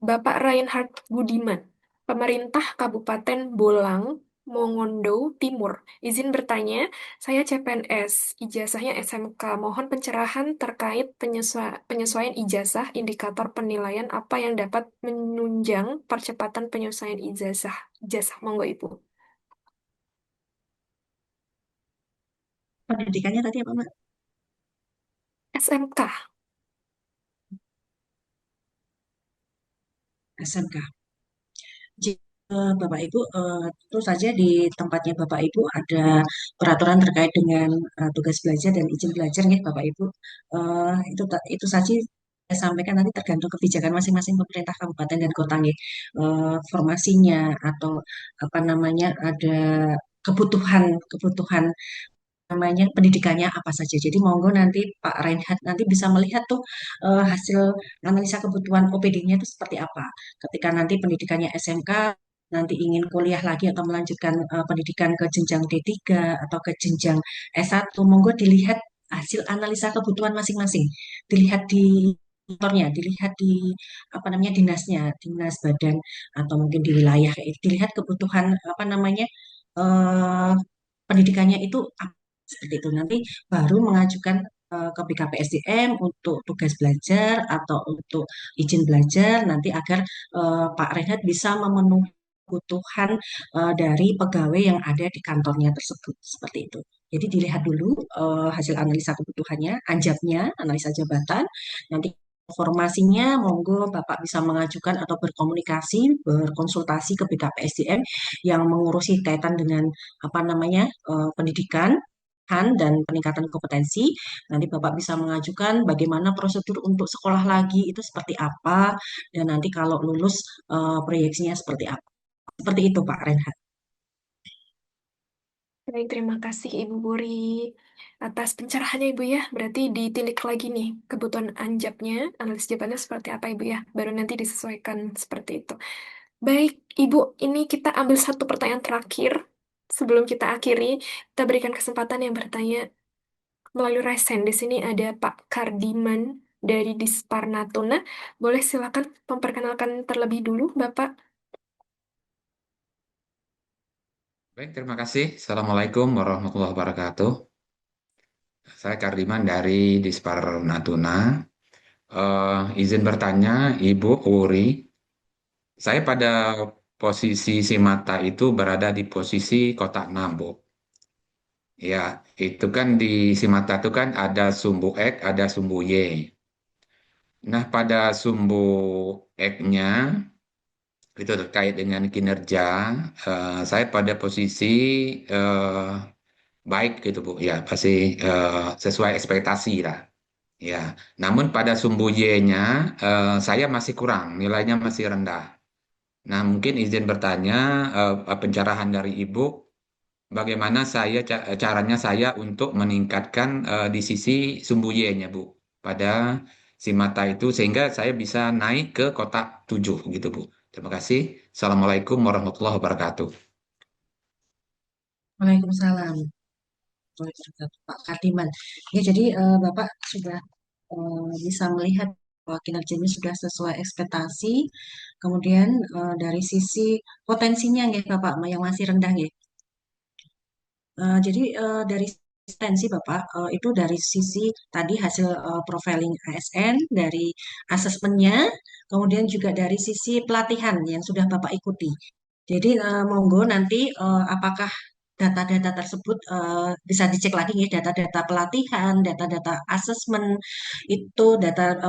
Speaker 2: Bapak Reinhard Budiman, Pemerintah Kabupaten Bolang, Mongondo Timur. Izin bertanya, saya CPNS, ijazahnya SMK. Mohon pencerahan terkait penyesuaian ijazah, indikator penilaian apa yang dapat menunjang percepatan penyesuaian ijazah. Ijazah, monggo Ibu.
Speaker 1: Pendidikannya tadi apa Mbak?
Speaker 2: SMK.
Speaker 1: SMK. Jadi, Bapak Ibu, tentu saja di tempatnya Bapak Ibu ada peraturan terkait dengan tugas belajar dan izin belajar nih Bapak Ibu. Itu saja saya sampaikan nanti tergantung kebijakan masing-masing pemerintah kabupaten dan kota nih. Formasinya atau apa namanya ada kebutuhan kebutuhan namanya pendidikannya apa saja. Jadi monggo nanti Pak Reinhardt nanti bisa melihat tuh hasil analisa kebutuhan OPD-nya itu seperti apa. Ketika nanti pendidikannya SMK, nanti ingin kuliah lagi atau melanjutkan pendidikan ke jenjang D3 atau ke jenjang S1, monggo dilihat hasil analisa kebutuhan masing-masing. Dilihat di kantornya, dilihat di apa namanya dinasnya, dinas badan atau mungkin di wilayah, dilihat kebutuhan apa namanya eh, pendidikannya itu seperti itu nanti baru mengajukan ke BKPSDM untuk tugas belajar atau untuk izin belajar nanti agar Pak Renhat bisa memenuhi kebutuhan dari pegawai yang ada di kantornya tersebut seperti itu. Jadi dilihat dulu hasil analisa kebutuhannya, anjabnya, analisa jabatan, nanti informasinya monggo Bapak bisa mengajukan atau berkomunikasi, berkonsultasi ke BKPSDM yang mengurusi kaitan dengan apa namanya pendidikan dan peningkatan kompetensi. Nanti Bapak bisa mengajukan bagaimana prosedur untuk sekolah lagi itu seperti apa, dan nanti kalau lulus proyeksinya seperti apa. Seperti itu Pak Renhat.
Speaker 2: Baik, terima kasih Ibu Buri atas pencerahannya Ibu ya. Berarti ditilik lagi nih kebutuhan anjabnya, analis jawabannya seperti apa Ibu ya. Baru nanti disesuaikan seperti itu. Baik, Ibu, ini kita ambil satu pertanyaan terakhir. Sebelum kita akhiri, kita berikan kesempatan yang bertanya melalui resen. Di sini ada Pak Kardiman dari Dispar Natuna. Boleh silakan memperkenalkan terlebih dulu, Bapak.
Speaker 4: Baik, terima kasih. Assalamualaikum warahmatullahi wabarakatuh. Saya Kardiman dari Dispar Natuna. Izin bertanya, Ibu Uri, saya pada posisi Simata itu berada di posisi kotak Nambo. Ya, itu kan di Simata itu kan ada sumbu X, ada sumbu Y. Nah, pada sumbu X-nya, itu terkait dengan kinerja, saya pada posisi eh, baik gitu Bu, ya pasti sesuai ekspektasi lah. Ya, namun pada sumbu Y-nya saya masih kurang, nilainya masih rendah. Nah, mungkin izin bertanya pencerahan dari Ibu, bagaimana caranya saya untuk meningkatkan di sisi sumbu Y-nya Bu pada si mata itu sehingga saya bisa naik ke kotak 7 gitu Bu. Terima kasih. Assalamualaikum warahmatullahi wabarakatuh.
Speaker 1: Waalaikumsalam. Waalaikumsalam, Pak Kardiman. Ya, jadi Bapak sudah bisa melihat bahwa kinerjanya sudah sesuai ekspektasi. Kemudian dari sisi potensinya ya Bapak yang masih rendah ya. Jadi dari tensi Bapak itu dari sisi tadi hasil profiling ASN, dari asesmennya, kemudian juga dari sisi pelatihan yang sudah Bapak ikuti. Jadi monggo nanti apakah data-data tersebut bisa dicek lagi ya, data-data pelatihan, data-data asesmen itu data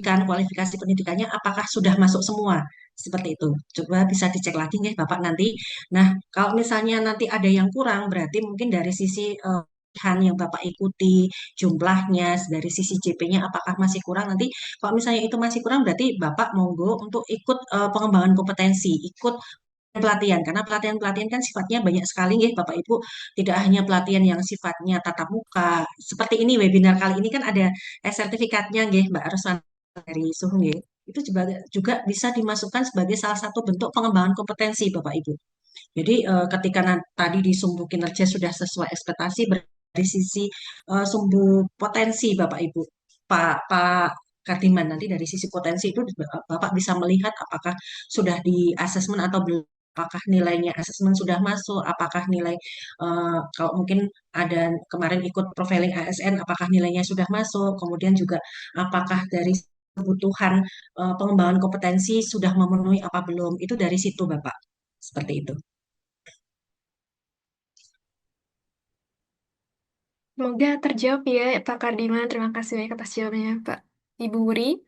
Speaker 1: kualifikasi pendidikannya apakah sudah masuk semua seperti itu. Coba bisa dicek lagi ya Bapak nanti. Nah, kalau misalnya nanti ada yang kurang berarti mungkin dari sisi pelatihan yang Bapak ikuti jumlahnya dari sisi JP-nya apakah masih kurang nanti kalau misalnya itu masih kurang berarti Bapak monggo untuk ikut pengembangan kompetensi, ikut pelatihan karena pelatihan-pelatihan kan sifatnya banyak sekali ya Bapak Ibu tidak hanya pelatihan yang sifatnya tatap muka seperti ini webinar kali ini kan ada sertifikatnya nggih Mbak Ruslan dari Suhu nggih itu juga bisa dimasukkan sebagai salah satu bentuk pengembangan kompetensi Bapak Ibu jadi ketika tadi di sumbu kinerja sudah sesuai ekspektasi dari sisi sumbu potensi Bapak Ibu Pak Kardiman nanti dari sisi potensi itu Bapak bisa melihat apakah sudah di asesmen atau belum apakah nilainya asesmen sudah masuk, apakah nilai kalau mungkin ada kemarin ikut profiling ASN, apakah nilainya sudah masuk, kemudian juga apakah dari kebutuhan pengembangan kompetensi sudah memenuhi apa belum, itu dari situ Bapak, seperti itu.
Speaker 2: Semoga terjawab ya Pak Kardiman. Terima kasih banyak atas jawabannya Pak Ibu Wuri.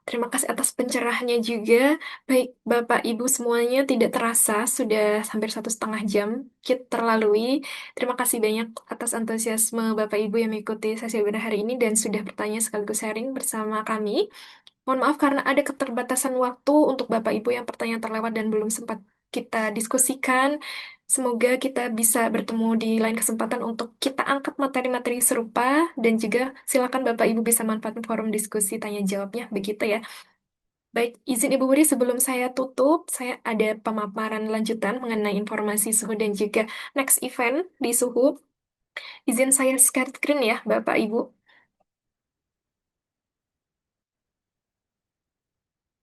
Speaker 2: Terima kasih atas pencerahannya juga. Baik, Bapak Ibu semuanya tidak terasa sudah hampir 1,5 jam kita terlalui. Terima kasih banyak atas antusiasme Bapak Ibu yang mengikuti sesi webinar hari ini dan sudah bertanya sekaligus sharing bersama kami. Mohon maaf karena ada keterbatasan waktu untuk Bapak Ibu yang pertanyaan terlewat dan belum sempat kita diskusikan. Semoga kita bisa bertemu di lain kesempatan untuk kita angkat materi-materi serupa dan juga silakan Bapak Ibu bisa manfaatkan forum diskusi tanya jawabnya begitu ya. Baik, izin Ibu Wuri sebelum saya tutup, saya ada pemaparan lanjutan mengenai informasi suhu dan juga next event di suhu. Izin saya share screen ya, Bapak Ibu.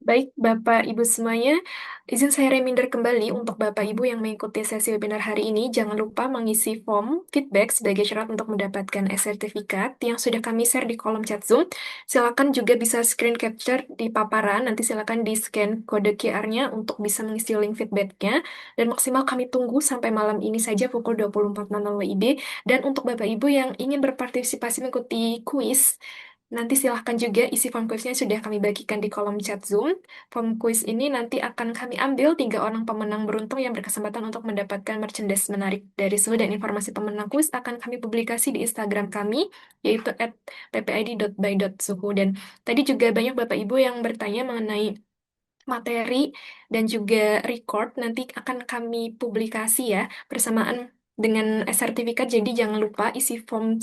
Speaker 2: Baik, Bapak Ibu semuanya, izin saya reminder kembali untuk Bapak Ibu yang mengikuti sesi webinar hari ini, jangan lupa mengisi form feedback sebagai syarat untuk mendapatkan e-sertifikat yang sudah kami share di kolom chat Zoom. Silakan juga bisa screen capture di paparan, nanti silakan di-scan kode QR-nya untuk bisa mengisi link feedbacknya, dan maksimal kami tunggu sampai malam ini saja pukul 24.00 WIB. Dan untuk Bapak Ibu yang ingin berpartisipasi mengikuti kuis, nanti silahkan juga isi form kuisnya sudah kami bagikan di kolom chat Zoom. Form kuis ini nanti akan kami ambil 3 orang pemenang beruntung yang berkesempatan untuk mendapatkan merchandise menarik dari Suhu dan informasi pemenang kuis akan kami publikasi di Instagram kami, yaitu @ppid.by.suhu. Dan tadi juga banyak Bapak Ibu yang bertanya mengenai materi dan juga record nanti akan kami publikasi ya bersamaan dengan sertifikat. Jadi jangan lupa isi form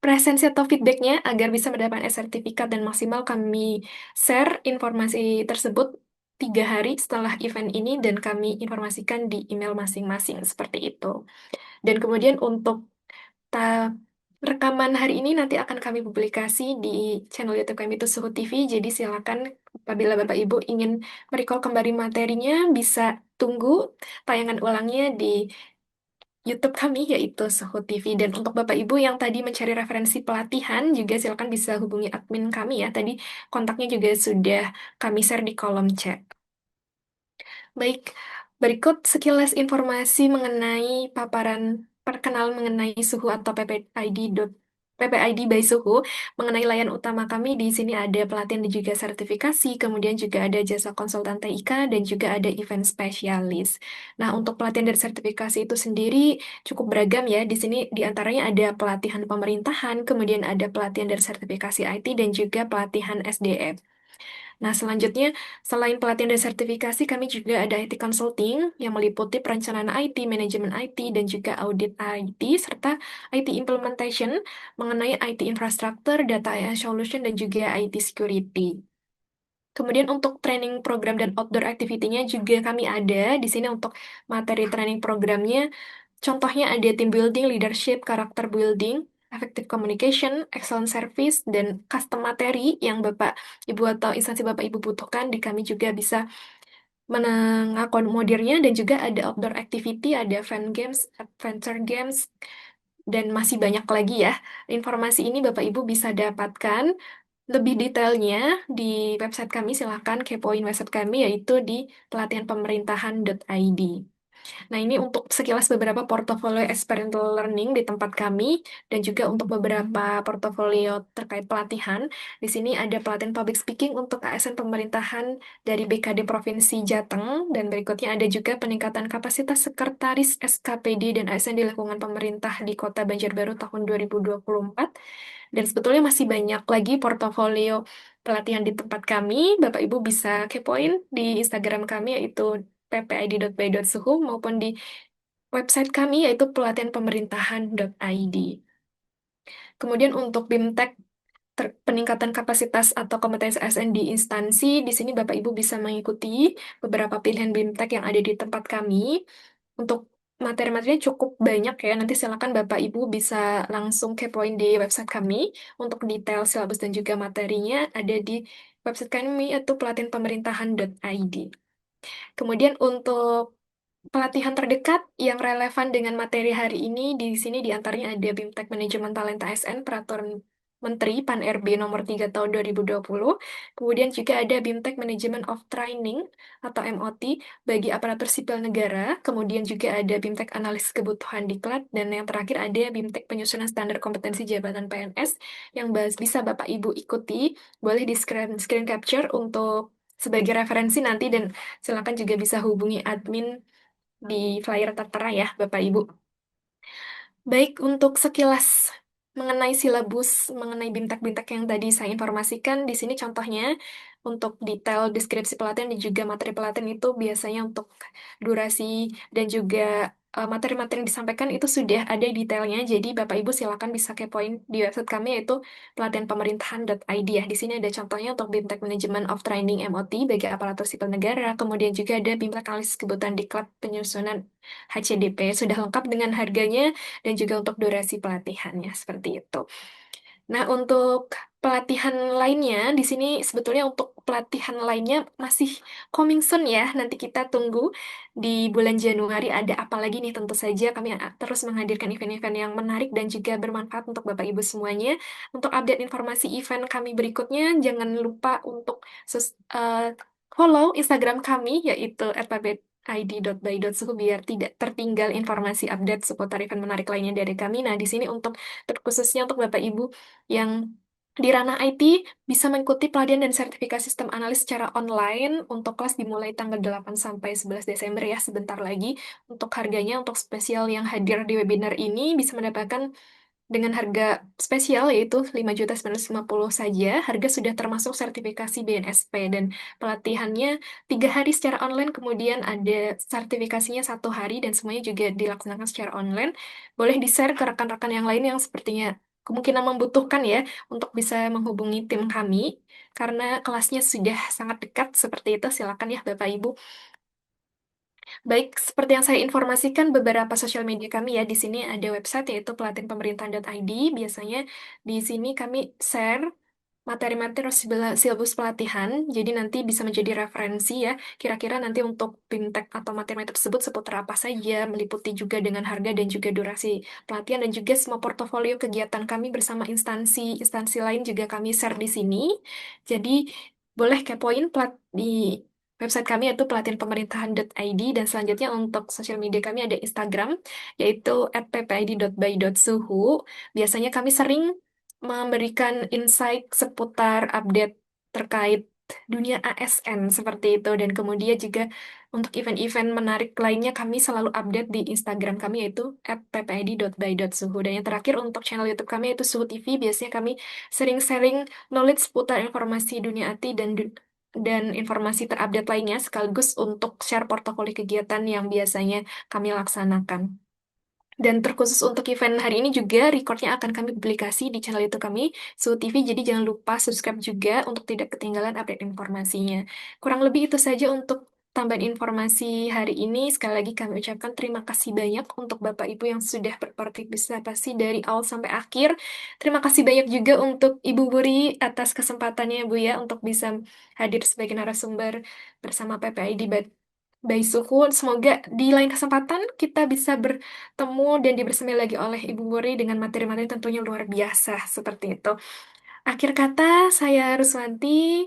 Speaker 2: presensi atau feedbacknya agar bisa mendapatkan sertifikat dan maksimal kami share informasi tersebut 3 hari setelah event ini dan kami informasikan di email masing-masing seperti itu. Dan kemudian untuk ta- rekaman hari ini nanti akan kami publikasi di channel YouTube kami itu Suhu TV. Jadi silakan apabila Bapak Ibu ingin merecall kembali materinya bisa tunggu tayangan ulangnya di YouTube kami yaitu Suhu TV. Dan untuk Bapak Ibu yang tadi mencari referensi pelatihan juga silakan bisa hubungi admin kami ya. Tadi kontaknya juga sudah kami share di kolom chat. Baik, berikut sekilas informasi mengenai paparan perkenalan mengenai suhu atau PPID by Suhu. Mengenai layanan utama kami di sini ada pelatihan dan juga sertifikasi, kemudian juga ada jasa konsultan TIK dan juga ada event spesialis. Nah, untuk pelatihan dan sertifikasi itu sendiri cukup beragam ya. Di sini diantaranya ada pelatihan pemerintahan, kemudian ada pelatihan dan sertifikasi IT dan juga pelatihan SDM. Nah, selanjutnya, selain pelatihan dan sertifikasi, kami juga ada IT Consulting yang meliputi perencanaan IT, manajemen IT, dan juga audit IT, serta IT Implementation mengenai IT Infrastructure, Data AI Solution, dan juga IT Security. Kemudian untuk training program dan outdoor activity-nya juga kami ada di sini untuk materi training programnya. Contohnya ada team building, leadership, karakter building, effective communication, excellent service, dan custom materi yang Bapak Ibu atau instansi Bapak Ibu butuhkan. Di kami juga bisa mengakomodirnya dan juga ada outdoor activity, ada fan games, adventure games, dan masih banyak lagi ya. Informasi ini Bapak Ibu bisa dapatkan Lebih detailnya di website kami, silahkan kepoin website kami, yaitu di pelatihanpemerintahan.id. Nah, ini untuk sekilas beberapa portofolio experiential learning di tempat kami dan juga untuk beberapa portofolio terkait pelatihan. Di sini ada pelatihan public speaking untuk ASN pemerintahan dari BKD Provinsi Jateng dan berikutnya ada juga peningkatan kapasitas sekretaris SKPD dan ASN di lingkungan pemerintah di Kota Banjarbaru tahun 2024. Dan sebetulnya masih banyak lagi portofolio pelatihan di tempat kami. Bapak Ibu bisa kepoin di Instagram kami yaitu ppid.by.suhu maupun di website kami yaitu pelatihanpemerintahan.id. Kemudian untuk BIMTEK peningkatan kapasitas atau kompetensi ASN di instansi, di sini Bapak Ibu bisa mengikuti beberapa pilihan BIMTEK yang ada di tempat kami. Untuk materi-materinya cukup banyak ya, nanti silakan Bapak Ibu bisa langsung kepoin di website kami. Untuk detail silabus dan juga materinya ada di website kami yaitu pelatihanpemerintahan.id. Kemudian untuk pelatihan terdekat yang relevan dengan materi hari ini, di sini diantaranya ada BIMTEK Manajemen Talenta ASN Peraturan Menteri Pan-RB nomor 3 tahun 2020. Kemudian juga ada BIMTEK Manajemen of Training atau MOT bagi aparatur sipil negara. Kemudian juga ada BIMTEK Analisis Kebutuhan Diklat. Dan yang terakhir ada BIMTEK Penyusunan Standar Kompetensi Jabatan PNS yang bisa Bapak Ibu ikuti. Boleh di screen capture untuk sebagai referensi nanti dan silakan juga bisa hubungi admin di flyer tertera ya, Bapak Ibu. Baik, untuk sekilas mengenai silabus, mengenai bintak-bintak yang tadi saya informasikan, di sini contohnya untuk detail deskripsi pelatihan dan juga materi pelatihan itu biasanya untuk durasi dan juga materi-materi yang disampaikan itu sudah ada detailnya. Jadi Bapak Ibu silakan bisa kepoin di website kami yaitu pelatihanpemerintahan.id ya. Di sini ada contohnya untuk BIMTEK Management of Training MOT bagi aparatur sipil negara, kemudian juga ada BIMTEK Analisis Kebutuhan Diklat Penyusunan HCDP. Sudah lengkap dengan harganya dan juga untuk durasi pelatihannya seperti itu. Nah, untuk pelatihan lainnya, di sini sebetulnya untuk pelatihan lainnya masih coming soon ya. Nanti kita tunggu di bulan Januari ada apa lagi nih. Tentu saja kami terus menghadirkan event-event yang menarik dan juga bermanfaat untuk Bapak Ibu semuanya. Untuk update informasi event kami berikutnya, jangan lupa untuk follow Instagram kami yaitu id.by.suhu biar tidak tertinggal informasi update seputar event menarik lainnya dari kami. Nah, di sini untuk terkhususnya untuk Bapak Ibu yang di ranah IT bisa mengikuti pelatihan dan sertifikasi sistem analis secara online untuk kelas dimulai tanggal 8 sampai 11 Desember ya, sebentar lagi. Untuk harganya, untuk spesial yang hadir di webinar ini bisa mendapatkan dengan harga spesial yaitu 5.950 saja. Harga sudah termasuk sertifikasi BNSP dan pelatihannya 3 hari secara online, kemudian ada sertifikasinya 1 hari dan semuanya juga dilaksanakan secara online. Boleh di-share ke rekan-rekan yang lain yang sepertinya kemungkinan membutuhkan ya untuk bisa menghubungi tim kami karena kelasnya sudah sangat dekat seperti itu. Silakan ya Bapak Ibu. Baik, seperti yang saya informasikan beberapa sosial media kami ya, di sini ada website yaitu pelatihanpemerintahan.id. Biasanya di sini kami share materi-materi silabus pelatihan, jadi nanti bisa menjadi referensi ya, kira-kira nanti untuk BIMTEK atau materi-materi tersebut seputar apa saja, meliputi juga dengan harga dan juga durasi pelatihan, dan juga semua portofolio kegiatan kami bersama instansi lain juga kami share di sini. Jadi, boleh kepoin di website kami yaitu pelatihanpemerintahan.id dan selanjutnya untuk sosial media kami ada Instagram yaitu @ppid.by.suhu. Biasanya kami sering memberikan insight seputar update terkait dunia ASN seperti itu dan kemudian juga untuk event-event menarik lainnya kami selalu update di Instagram kami yaitu @ppid.by.suhu dan yang terakhir untuk channel YouTube kami yaitu Suhu TV. Biasanya kami sering sharing knowledge seputar informasi dunia IT dan informasi terupdate lainnya sekaligus untuk share portofolio kegiatan yang biasanya kami laksanakan. Dan terkhusus untuk event hari ini juga, recordnya akan kami publikasi di channel YouTube kami, Suhu TV, jadi jangan lupa subscribe juga untuk tidak ketinggalan update informasinya. Kurang lebih itu saja untuk tambahan informasi hari ini. Sekali lagi kami ucapkan terima kasih banyak untuk Bapak Ibu yang sudah berpartisipasi dari awal sampai akhir. Terima kasih banyak juga untuk Ibu Buri atas kesempatannya, Bu ya, untuk bisa hadir sebagai narasumber bersama PPID Bayi Suhu. Semoga di lain kesempatan kita bisa bertemu dan dibersemi lagi oleh Ibu Muri dengan materi-materi tentunya luar biasa seperti itu. Akhir kata, saya Ruswanti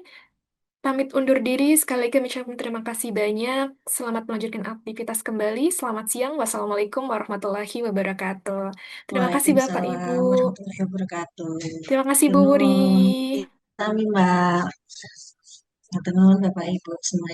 Speaker 2: pamit undur diri. Sekali lagi kami ucapkan terima kasih banyak. Selamat melanjutkan aktivitas kembali. Selamat siang. Wassalamualaikum warahmatullahi wabarakatuh. Terima kasih Bapak Ibu.
Speaker 1: Waalaikumsalam warahmatullahi wabarakatuh.
Speaker 2: Terima kasih Bu Wuri.
Speaker 1: Tenun, kami Mbak. Tenun Bapak Ibu semua.